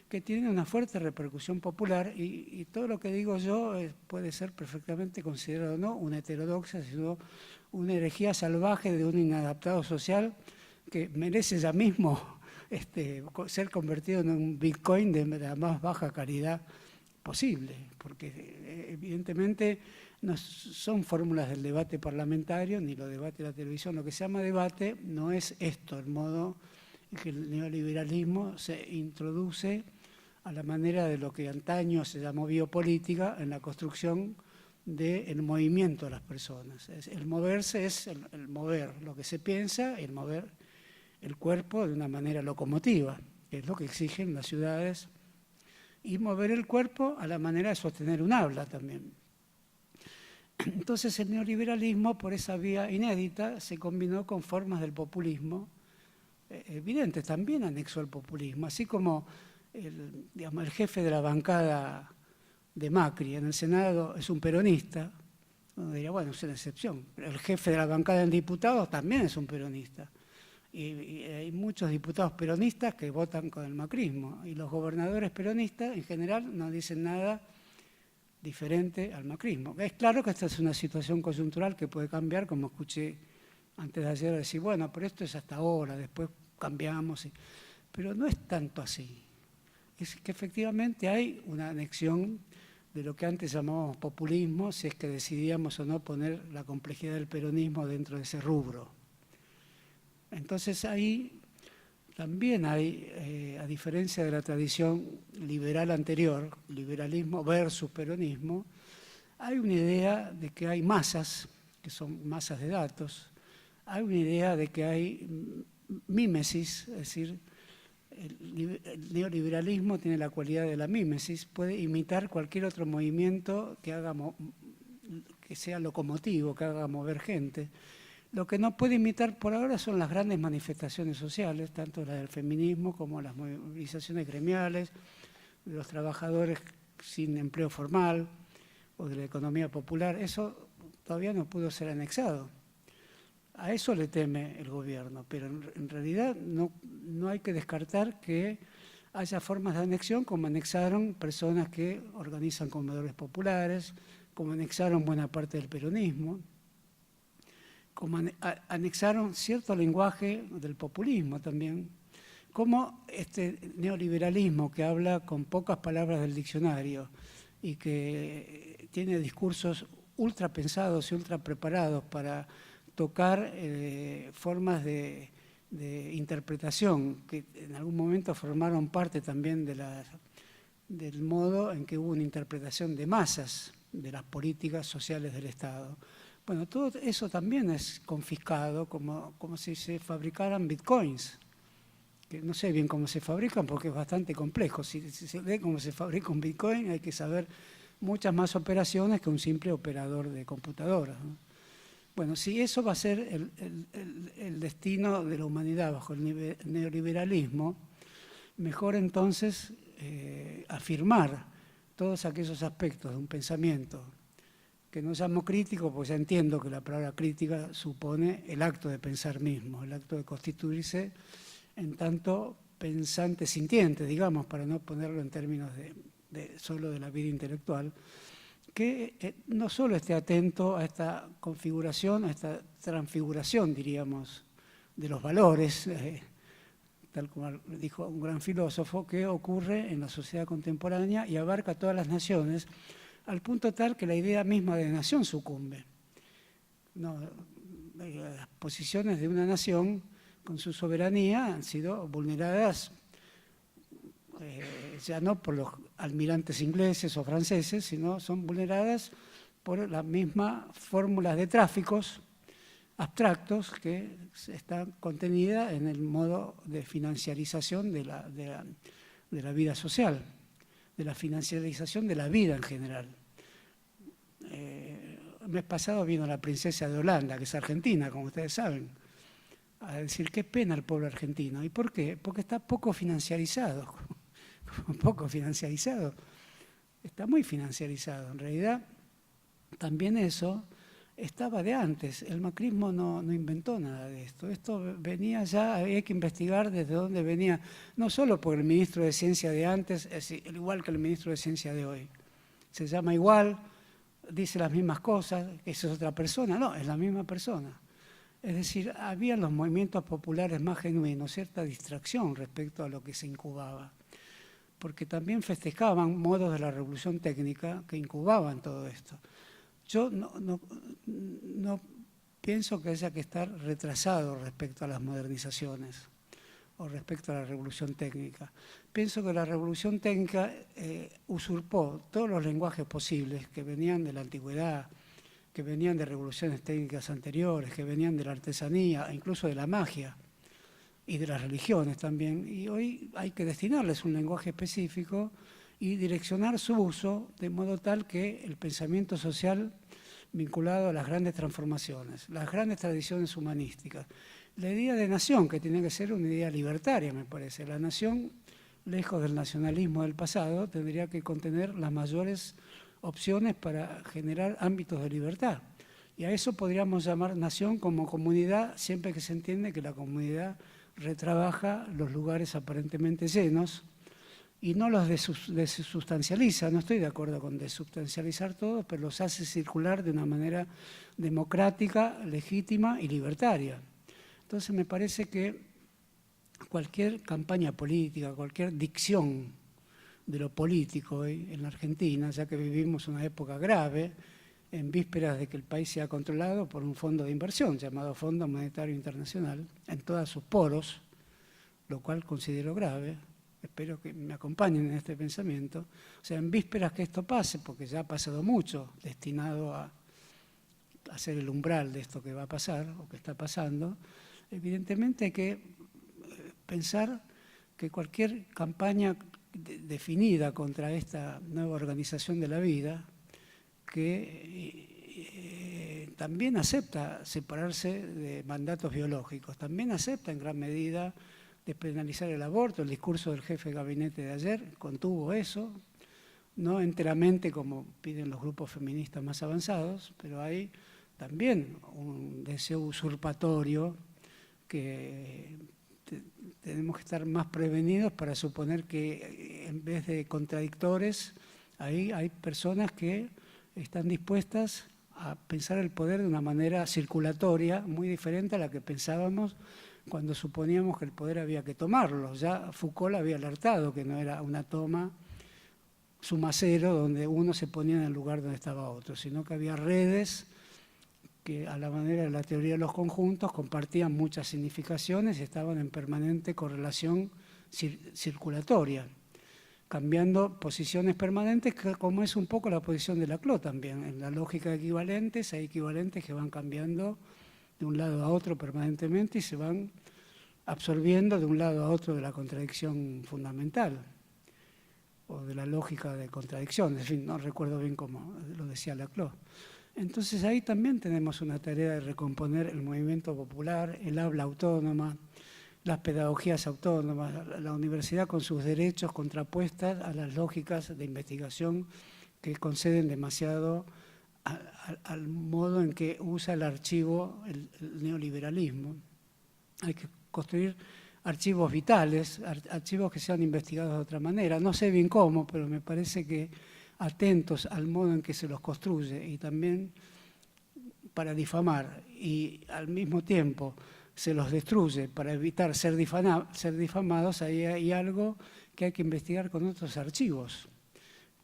que tienen una fuerte repercusión popular y todo lo que digo yo puede ser perfectamente considerado no una heterodoxia, sino una herejía salvaje de un inadaptado social que merece ya mismo ser convertido en un Bitcoin de la más baja calidad posible, porque evidentemente no son fórmulas del debate parlamentario ni los debates de la televisión. Lo que se llama debate no es esto, el modo en que el neoliberalismo se introduce a la manera de lo que antaño se llamó biopolítica en la construcción del movimiento de las personas. El moverse es el mover lo que se piensa, el mover el cuerpo de una manera locomotiva, que es lo que exigen las ciudades, y mover el cuerpo a la manera de sostener un habla también. Entonces el neoliberalismo, por esa vía inédita, se combinó con formas del populismo evidentes, también anexó al populismo, así como el jefe de la bancada de Macri en el Senado es un peronista. Uno diría, bueno, es una excepción. El jefe de la bancada en diputados también es un peronista. Y hay muchos diputados peronistas que votan con el macrismo. Y los gobernadores peronistas, en general, no dicen nada diferente al macrismo. Es claro que esta es una situación coyuntural que puede cambiar, como escuché antes de ayer decir, bueno, pero esto es hasta ahora, después cambiamos. Pero no es tanto así. Es que efectivamente hay una anexión de lo que antes llamábamos populismo, si es que decidíamos o no poner la complejidad del peronismo dentro de ese rubro. Entonces ahí también hay, a diferencia de la tradición liberal anterior, liberalismo versus peronismo, hay una idea de que hay masas, que son masas de datos, hay una idea de que hay mímesis, es decir, el neoliberalismo tiene la cualidad de la mímesis, puede imitar cualquier otro movimiento que sea locomotivo, que haga mover gente. Lo que no puede imitar por ahora son las grandes manifestaciones sociales, tanto las del feminismo como las movilizaciones gremiales, de los trabajadores sin empleo formal o de la economía popular. Eso todavía no pudo ser anexado. A eso le teme el gobierno, pero en realidad no hay que descartar que haya formas de anexión, como anexaron personas que organizan comedores populares, como anexaron buena parte del peronismo, como anexaron cierto lenguaje del populismo también, como este neoliberalismo que habla con pocas palabras del diccionario y que tiene discursos ultra pensados y ultra preparados para tocar formas de interpretación que en algún momento formaron parte también del modo en que hubo una interpretación de masas de las políticas sociales del Estado. Bueno, todo eso también es confiscado como si se fabricaran bitcoins, que no sé bien cómo se fabrican porque es bastante complejo. Si se ve cómo se fabrica un bitcoin hay que saber muchas más operaciones que un simple operador de computadoras, ¿no? Bueno, si eso va a ser el destino de la humanidad bajo el neoliberalismo, mejor entonces afirmar todos aquellos aspectos de un pensamiento que no llamo crítico, porque ya entiendo que la palabra crítica supone el acto de pensar mismo, el acto de constituirse en tanto pensante sintiente, digamos, para no ponerlo en términos solo de la vida intelectual, que no solo esté atento a esta configuración, a esta transfiguración, diríamos, de los valores, tal como dijo un gran filósofo, que ocurre en la sociedad contemporánea y abarca todas las naciones, al punto tal que la idea misma de nación sucumbe. No, las posiciones de una nación con su soberanía han sido vulneradas ya no por los almirantes ingleses o franceses, sino son vulneradas por las mismas fórmulas de tráficos abstractos que están contenidas en el modo de financiarización de la vida social, de la financiarización de la vida en general. El mes pasado vino la princesa de Holanda, que es argentina, como ustedes saben, a decir qué pena el pueblo argentino. ¿Y por qué? Porque está poco financiarizado. Poco financiarizado. Está muy financiarizado. En realidad, también eso estaba de antes. El macrismo no inventó nada de esto. Esto venía ya, había que investigar desde dónde venía, no solo por el ministro de Ciencia de antes, es igual que el ministro de Ciencia de hoy. Se llama igual, dice las mismas cosas, que esa es otra persona. No, es la misma persona. Es decir, había en los movimientos populares más genuinos cierta distracción respecto a lo que se incubaba, porque también festejaban modos de la revolución técnica que incubaban todo esto. Yo no pienso que haya que estar retrasado respecto a las modernizaciones o respecto a la revolución técnica. Pienso que la revolución técnica usurpó todos los lenguajes posibles que venían de la antigüedad, que venían de revoluciones técnicas anteriores, que venían de la artesanía, incluso de la magia y de las religiones también. Y hoy hay que destinarles un lenguaje específico y direccionar su uso de modo tal que el pensamiento social vinculado a las grandes transformaciones, las grandes tradiciones humanísticas, la idea de nación, que tiene que ser una idea libertaria, me parece. La nación, lejos del nacionalismo del pasado, tendría que contener las mayores opciones para generar ámbitos de libertad. Y a eso podríamos llamar nación como comunidad, siempre que se entiende que la comunidad retrabaja los lugares aparentemente llenos y no los desustancializa. No estoy de acuerdo con desustancializar todos, pero los hace circular de una manera democrática, legítima y libertaria. Entonces me parece que cualquier campaña política, cualquier dicción de lo político hoy en la Argentina, ya que vivimos una época grave, en vísperas de que el país sea controlado por un fondo de inversión llamado Fondo Monetario Internacional, en todos sus poros, lo cual considero grave. Espero que me acompañen en este pensamiento. O sea, en vísperas que esto pase, porque ya ha pasado mucho, destinado a ser el umbral de esto que va a pasar o que está pasando, evidentemente hay que pensar que cualquier campaña definida contra esta nueva organización de la vida, que también acepta separarse de mandatos biológicos, también acepta en gran medida despenalizar el aborto. El discurso del jefe de gabinete de ayer contuvo eso, no enteramente como piden los grupos feministas más avanzados, pero hay también un deseo usurpatorio que tenemos que estar más prevenidos para suponer que en vez de contradictores, ahí hay personas que están dispuestas a pensar el poder de una manera circulatoria, muy diferente a la que pensábamos cuando suponíamos que el poder había que tomarlo. Ya Foucault había alertado que no era una toma sumacero donde uno se ponía en el lugar donde estaba otro, sino que había redes que a la manera de la teoría de los conjuntos compartían muchas significaciones y estaban en permanente correlación circulatoria, cambiando posiciones permanentes, como es un poco la posición de Laclau también. En la lógica de equivalentes hay equivalentes que van cambiando de un lado a otro permanentemente y se van absorbiendo de un lado a otro de la contradicción fundamental o de la lógica de contradicción. En fin, no recuerdo bien cómo lo decía Laclau. Entonces ahí también tenemos una tarea de recomponer el movimiento popular, el habla autónoma, las pedagogías autónomas, la universidad con sus derechos contrapuestas a las lógicas de investigación que conceden demasiado al modo en que usa el archivo el neoliberalismo. Hay que construir archivos vitales, archivos que sean investigados de otra manera. No sé bien cómo, pero me parece que atentos al modo en que se los construye y también para difamar y al mismo tiempo se los destruye para evitar ser difamados, ahí hay algo que hay que investigar con otros archivos.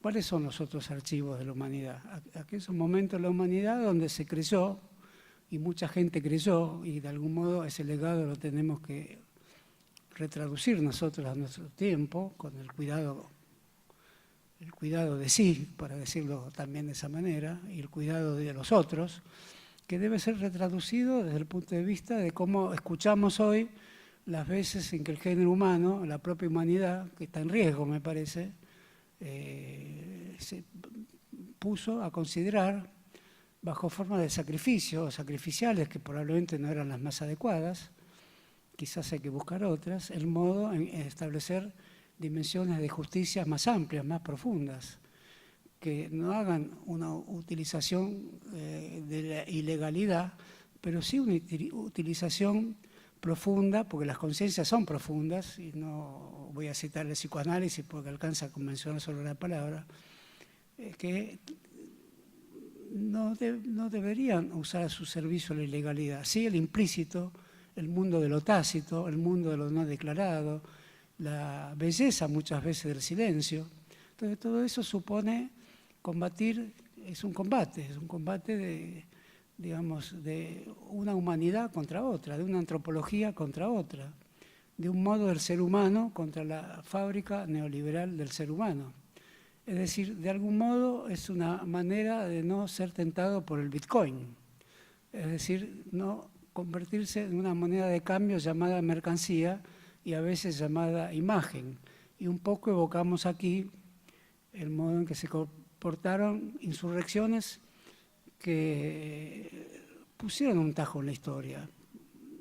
¿Cuáles son los otros archivos de la humanidad? Aquellos momentos de la humanidad donde se creyó y mucha gente creyó y de algún modo ese legado lo tenemos que retraducir nosotros a nuestro tiempo con el cuidado de sí, para decirlo también de esa manera, y el cuidado de los otros, que debe ser retraducido desde el punto de vista de cómo escuchamos hoy las veces en que el género humano, la propia humanidad, que está en riesgo, me parece, se puso a considerar bajo forma de sacrificio, sacrificiales que probablemente no eran las más adecuadas, quizás hay que buscar otras, el modo en establecer dimensiones de justicia más amplias, más profundas, que no hagan una utilización de la ilegalidad, pero sí una utilización profunda, porque las conciencias son profundas, y no voy a citar el psicoanálisis porque alcanza a mencionar solo la palabra, que no deberían usar a su servicio la ilegalidad. Sí, el implícito, el mundo de lo tácito, el mundo de lo no declarado, la belleza muchas veces del silencio. Entonces todo eso supone combatir, es un combate de, digamos, de una humanidad contra otra, de una antropología contra otra, de un modo del ser humano contra la fábrica neoliberal del ser humano. Es decir, de algún modo es una manera de no ser tentado por el Bitcoin, es decir, no convertirse en una moneda de cambio llamada mercancía y a veces llamada imagen. Y un poco evocamos aquí el modo en que se comportaron insurrecciones que pusieron un tajo en la historia.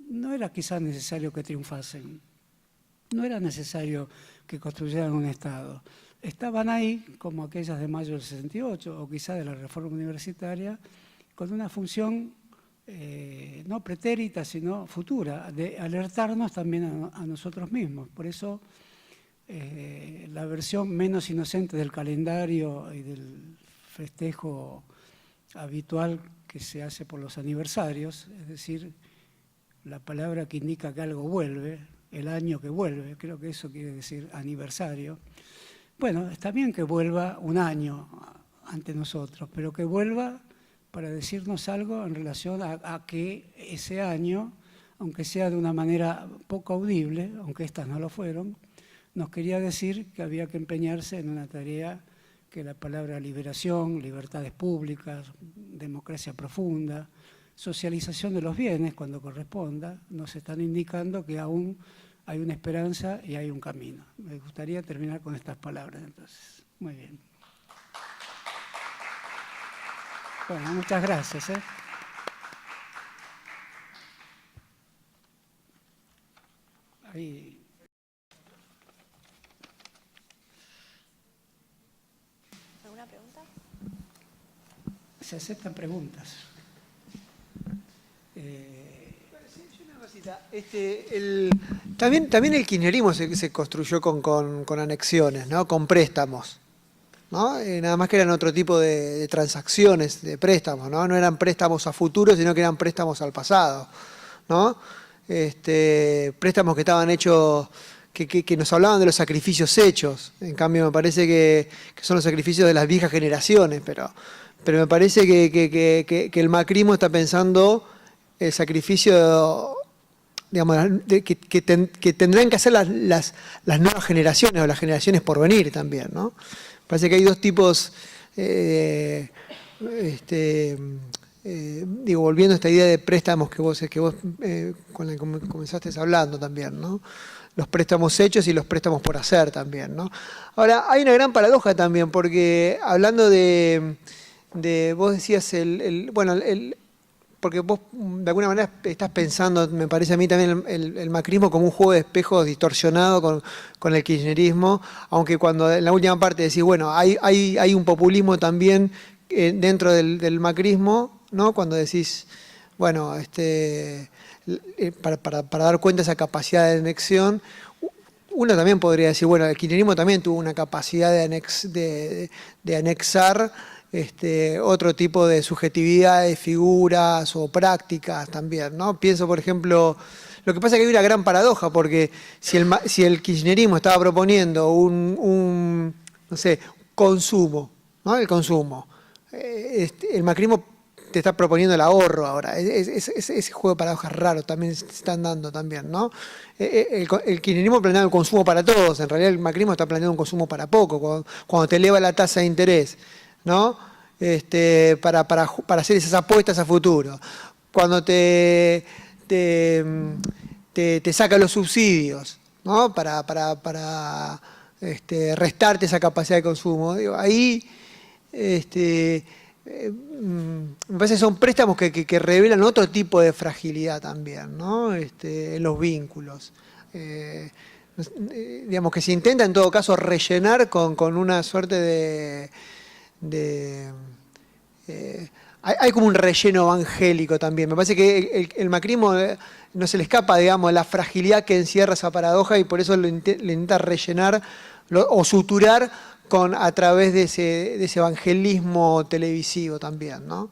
No era quizás necesario que triunfasen, no era necesario que construyeran un Estado. Estaban ahí, como aquellas de mayo del 68 o quizás de la reforma universitaria, con una función no pretérita, sino futura, de alertarnos también a nosotros mismos. Por eso la versión menos inocente del calendario y del festejo habitual que se hace por los aniversarios, es decir, la palabra que indica que algo vuelve, el año que vuelve, creo que eso quiere decir aniversario. Bueno, está bien que vuelva un año ante nosotros, pero que vuelva para decirnos algo en relación a que ese año, aunque sea de una manera poco audible, aunque estas no lo fueron, nos quería decir que había que empeñarse en una tarea que la palabra liberación, libertades públicas, democracia profunda, socialización de los bienes cuando corresponda, nos están indicando que aún hay una esperanza y hay un camino. Me gustaría terminar con estas palabras, entonces. Muy bien. Bueno, muchas gracias. Ahí. ¿Alguna pregunta? Se aceptan preguntas. También el kirchnerismo se construyó con anexiones, ¿no? Con préstamos, ¿no? Nada más que eran otro tipo de transacciones, de préstamos, ¿no? No eran préstamos a futuro, sino que eran préstamos al pasado, ¿no? Préstamos que estaban hechos, que nos hablaban de los sacrificios hechos. En cambio, me parece que son los sacrificios de las viejas generaciones, pero me parece que el macrismo está pensando el sacrificio, digamos, que tendrán que hacer las nuevas generaciones o las generaciones por venir también, ¿no? Parece que hay dos tipos, volviendo a esta idea de préstamos que vos con la que comenzaste hablando también, ¿no? Los préstamos hechos y los préstamos por hacer también, ¿no? Ahora, hay una gran paradoja también, porque hablando de vos decías porque vos de alguna manera estás pensando, me parece a mí también, el macrismo como un juego de espejos distorsionado con el kirchnerismo, aunque cuando en la última parte decís, bueno, hay un populismo también dentro del macrismo, ¿no? Cuando decís, bueno, para dar cuenta de esa capacidad de anexión, uno también podría decir, bueno, el kirchnerismo también tuvo una capacidad de anexar otro tipo de subjetividades, figuras o prácticas también, ¿no? Pienso, por ejemplo, lo que pasa es que hay una gran paradoja, porque si el kirchnerismo estaba proponiendo un no sé, consumo, ¿no? El consumo, el macrismo te está proponiendo el ahorro ahora. Ese juego de paradojas raro también se están dando también, ¿no? El kirchnerismo planea el consumo para todos, en realidad el macrismo está planeando un consumo para poco, cuando te eleva la tasa de interés, ¿no? Para hacer esas apuestas a futuro. Cuando te saca los subsidios, ¿no? Para restarte esa capacidad de consumo. Digo, ahí me parece que son préstamos que revelan otro tipo de fragilidad también, ¿no? En los vínculos. Digamos que se intenta en todo caso rellenar con una suerte hay como un relleno evangélico también. Me parece que el macrismo no se le escapa, digamos, la fragilidad que encierra esa paradoja y por eso le intenta rellenar o suturar a través de ese evangelismo televisivo también, ¿no?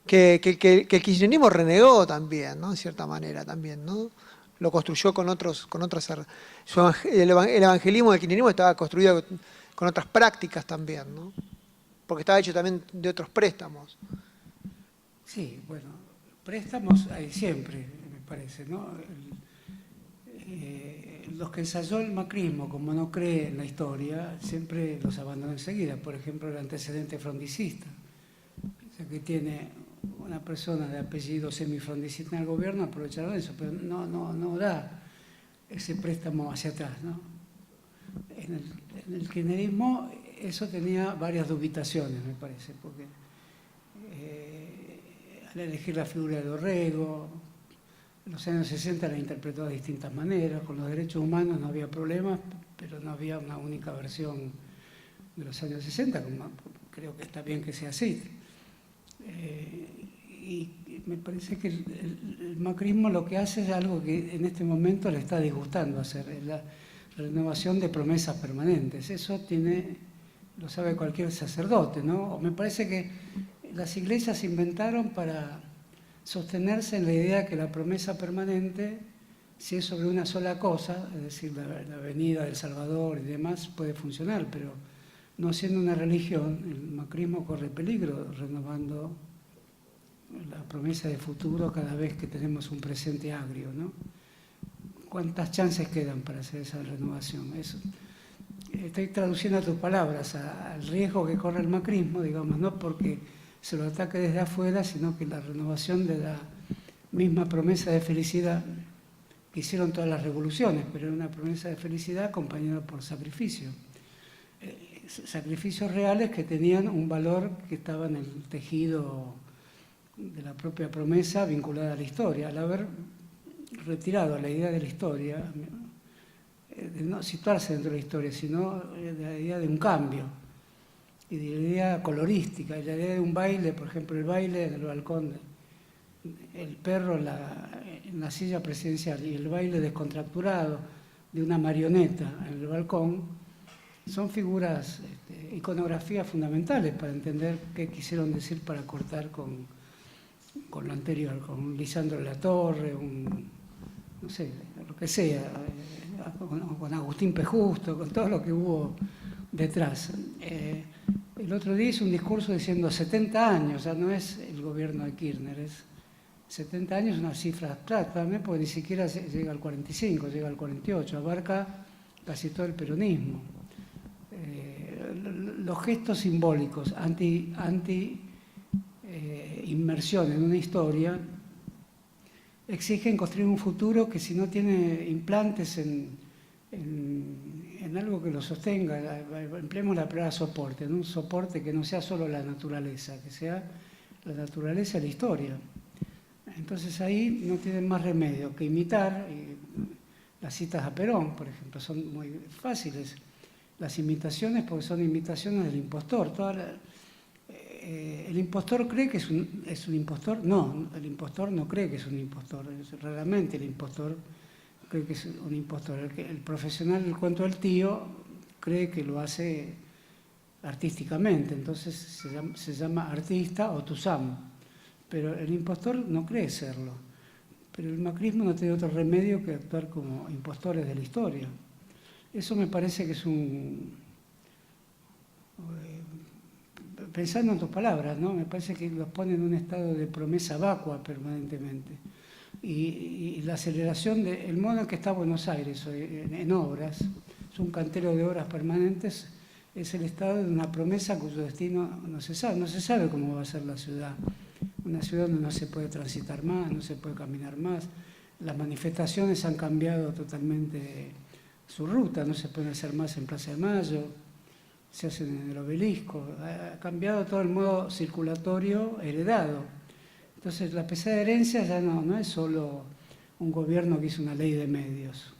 Que el kirchnerismo renegó también, ¿no? En cierta manera también, ¿no? Lo construyó con otras... El evangelismo del kirchnerismo estaba construido con otras prácticas también, ¿no? Porque estaba hecho también de otros préstamos. Sí, bueno, préstamos hay siempre, me parece, ¿no? Los que ensayó el macrismo, como no cree en la historia, siempre los abandonó enseguida. Por ejemplo, el antecedente frondicista. O sea, que tiene una persona de apellido semifrondicista en el gobierno, aprovecharon eso, pero no da ese préstamo hacia atrás, ¿no? En el kirchnerismo eso tenía varias dubitaciones, me parece, porque al elegir la figura de Dorrego, en los años 60 la interpretó de distintas maneras, con los derechos humanos no había problemas, pero no había una única versión de los años 60, como creo que está bien que sea así. Y me parece que el macrismo lo que hace es algo que en este momento le está disgustando hacer, es la renovación de promesas permanentes. Eso lo sabe cualquier sacerdote, ¿no? Me parece que las iglesias se inventaron para sostenerse en la idea que la promesa permanente, si es sobre una sola cosa, es decir, la venida del Salvador y demás, puede funcionar, pero no siendo una religión, el macrismo corre peligro renovando la promesa de futuro cada vez que tenemos un presente agrio, ¿no? ¿Cuántas chances quedan para hacer esa renovación? Eso. Estoy traduciendo tus palabras al riesgo que corre el macrismo, digamos, no porque se lo ataque desde afuera, sino que la renovación de la misma promesa de felicidad que hicieron todas las revoluciones, pero era una promesa de felicidad acompañada por sacrificio. Sacrificios reales que tenían un valor que estaba en el tejido de la propia promesa vinculada a la historia. Al haber retirado la idea de la historia, de no situarse dentro de la historia, sino de la idea de un cambio, y de la idea colorística, y la idea de un baile, por ejemplo, el baile en el balcón, el perro en la silla presidencial y el baile descontracturado de una marioneta en el balcón, son figuras, iconografías fundamentales para entender qué quisieron decir para cortar con lo anterior, con Lisandro de la Torre, no sé, lo que sea, con Agustín P. Justo, con todo lo que hubo detrás. El otro día hice un discurso diciendo 70 años, ya no es el gobierno de Kirchner, es 70 años, una cifra abstracta también, porque ni siquiera llega al 45, llega al 48, abarca casi todo el peronismo. Los gestos simbólicos inmersión en una historia exigen construir un futuro que si no tiene implantes en algo que lo sostenga, empleemos la palabra soporte, en un soporte que no sea solo la naturaleza, que sea la naturaleza de la historia. Entonces ahí no tienen más remedio que imitar, las citas a Perón, por ejemplo, son muy fáciles, las imitaciones porque son imitaciones del impostor. ¿El impostor cree que es un impostor? No, el impostor no cree que es un impostor. Raramente el impostor cree que es un impostor. El profesional del cuento del tío cree que lo hace artísticamente, entonces se llama artista o tusam. Pero el impostor no cree serlo. Pero el macrismo no tiene otro remedio que actuar como impostores de la historia. Eso me parece que es pensando en tus palabras, ¿no? Me parece que los pone en un estado de promesa vacua permanentemente. Y la aceleración del modo en que está Buenos Aires en obras, es un cantero de obras permanentes, es el estado de una promesa cuyo destino no se sabe cómo va a ser la ciudad. Una ciudad donde no se puede transitar más, no se puede caminar más. Las manifestaciones han cambiado totalmente su ruta, no se pueden hacer más en Plaza de Mayo, se hacen en el Obelisco, ha cambiado todo el modo circulatorio heredado. Entonces la pesada herencia ya no es solo un gobierno que hizo una ley de medios,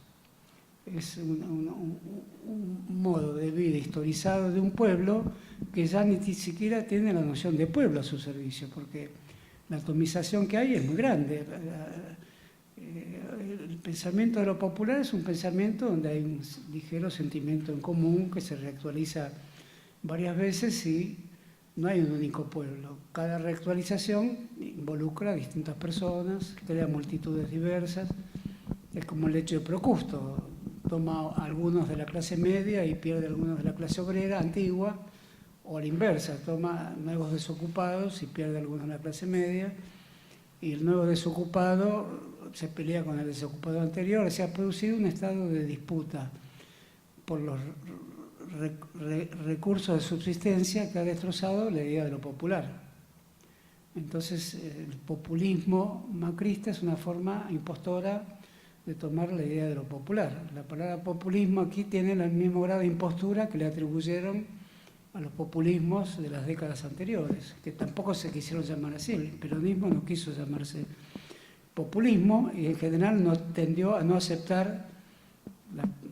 es un modo de vida historizado de un pueblo que ya ni siquiera tiene la noción de pueblo a su servicio, porque la atomización que hay es muy grande. El pensamiento de lo popular es un pensamiento donde hay un ligero sentimiento en común que se reactualiza varias veces y no hay un único pueblo. Cada reactualización involucra a distintas personas, crea multitudes diversas. Es como el hecho de Procusto. Toma algunos de la clase media y pierde algunos de la clase obrera antigua, o a la inversa, toma nuevos desocupados y pierde algunos de la clase media, y el nuevo desocupado se pelea con el desocupado anterior. Se ha producido un estado de disputa por los recursos de subsistencia que ha destrozado la idea de lo popular. Entonces, el populismo macrista es una forma impostora de tomar la idea de lo popular. La palabra populismo aquí tiene el mismo grado de impostura que le atribuyeron a los populismos de las décadas anteriores, que tampoco se quisieron llamar así. El peronismo no quiso llamarse populismo y en general no tendió a no aceptar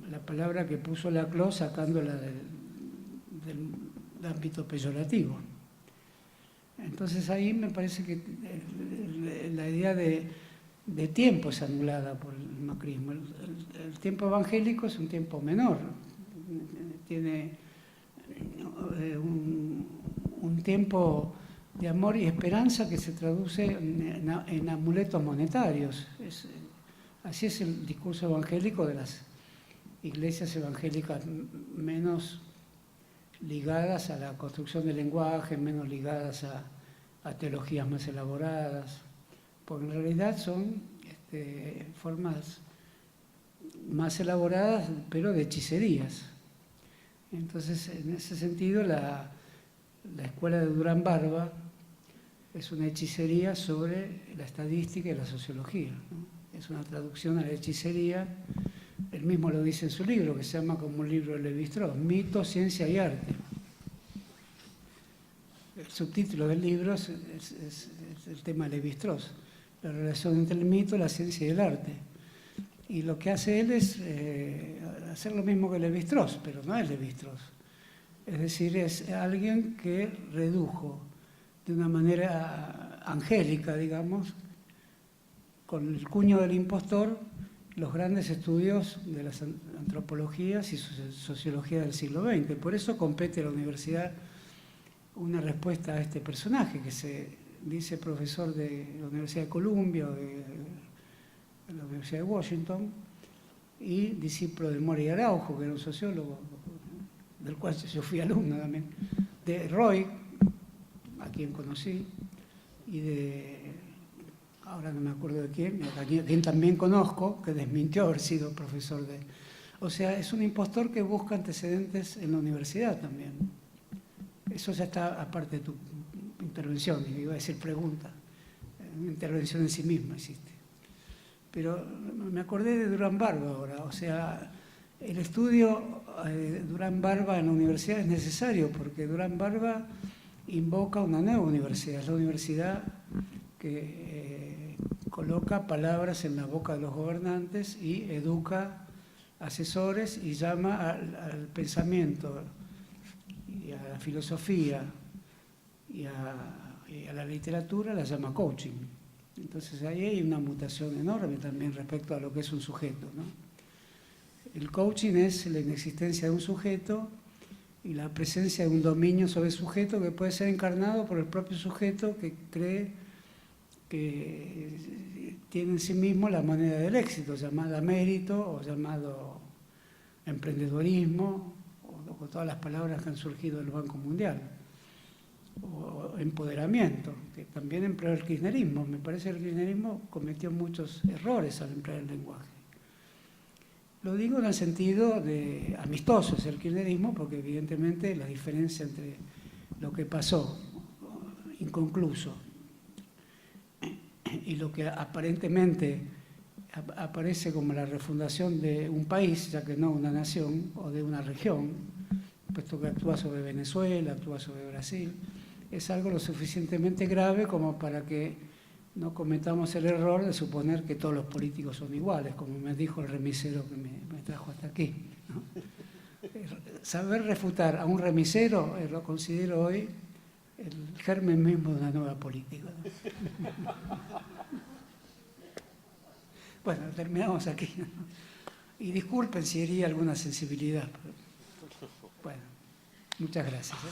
la palabra que puso Laclau, sacándola del ámbito peyorativo. Entonces ahí me parece que la idea de tiempo es anulada por el macrismo. El tiempo evangélico es un tiempo menor, tiene un tiempo de amor y esperanza que se traduce en amuletos monetarios. Así es el discurso evangélico de las iglesias evangélicas menos ligadas a la construcción del lenguaje, menos ligadas a teologías más elaboradas, porque en realidad son formas más elaboradas, pero de hechicerías. Entonces, en ese sentido, la escuela de Durán Barba es una hechicería sobre la estadística y la sociología, ¿no? Es una traducción a la hechicería. Él mismo lo dice en su libro, que se llama como un libro de Lévi-Strauss, Mito, Ciencia y Arte. El subtítulo del libro es el tema de Lévi-Strauss, la relación entre el mito, la ciencia y el arte. Y lo que hace él es hacer lo mismo que Lévi-Strauss, pero no es Lévi-Strauss. Es decir, es alguien que redujo de una manera angélica, digamos, con el cuño del impostor, los grandes estudios de las antropologías y sociología del siglo XX. Por eso compete a la universidad una respuesta a este personaje, que se dice profesor de la Universidad de Columbia o de la Universidad de Washington, y discípulo de Mori Araujo, que era un sociólogo, del cual yo fui alumno también, de Roy, a quien conocí, y de, ahora no me acuerdo de quién, a quien también conozco, que desmintió haber sido profesor de... O sea, es un impostor que busca antecedentes en la universidad también. Eso ya está aparte de tu intervención, iba a decir pregunta, una intervención en sí misma existe. Pero me acordé de Durán Barba ahora, o sea, el estudio de Durán Barba en la universidad es necesario porque Durán Barba invoca una nueva universidad, es la universidad que coloca palabras en la boca de los gobernantes y educa asesores y llama al pensamiento y a la filosofía y a la literatura, la llama coaching. Entonces ahí hay una mutación enorme también respecto a lo que es un sujeto, ¿no? El coaching es la inexistencia de un sujeto y la presencia de un dominio sobre el sujeto que puede ser encarnado por el propio sujeto que cree que tiene en sí mismo la moneda del éxito, llamada mérito o llamado emprendedorismo, o con todas las palabras que han surgido del Banco Mundial, o empoderamiento, que también empleó el kirchnerismo. Me parece que el kirchnerismo cometió muchos errores al emplear el lenguaje. Lo digo en el sentido de amistoso, es el kirchnerismo, porque evidentemente la diferencia entre lo que pasó inconcluso y lo que aparentemente aparece como la refundación de un país, ya que no una nación o de una región, puesto que actúa sobre Venezuela, actúa sobre Brasil, es algo lo suficientemente grave como para que no cometamos el error de suponer que todos los políticos son iguales, como me dijo el remisero que me trajo hasta aquí, ¿no? Saber refutar a un remisero lo considero hoy el germen mismo de una nueva política, ¿no? Bueno, terminamos aquí, ¿no? Y disculpen si hería alguna sensibilidad. Pero, bueno, muchas gracias, ¿eh?